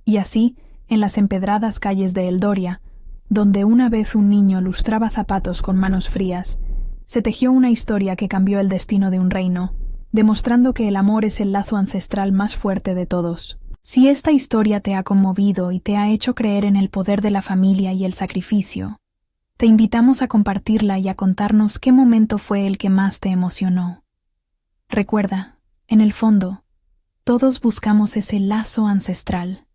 Y así, en las empedradas calles de Eldoria, donde una vez un niño lustraba zapatos con manos frías, se tejió una historia que cambió el destino de un reino, demostrando que el amor es el lazo ancestral más fuerte de todos. Si esta historia te ha conmovido y te ha hecho creer en el poder de la familia y el sacrificio, te invitamos a compartirla y a contarnos qué momento fue el que más te emocionó. Recuerda, en el fondo, todos buscamos ese lazo ancestral,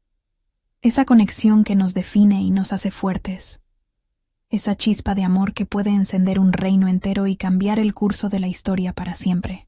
esa conexión que nos define y nos hace fuertes, esa chispa de amor que puede encender un reino entero y cambiar el curso de la historia para siempre.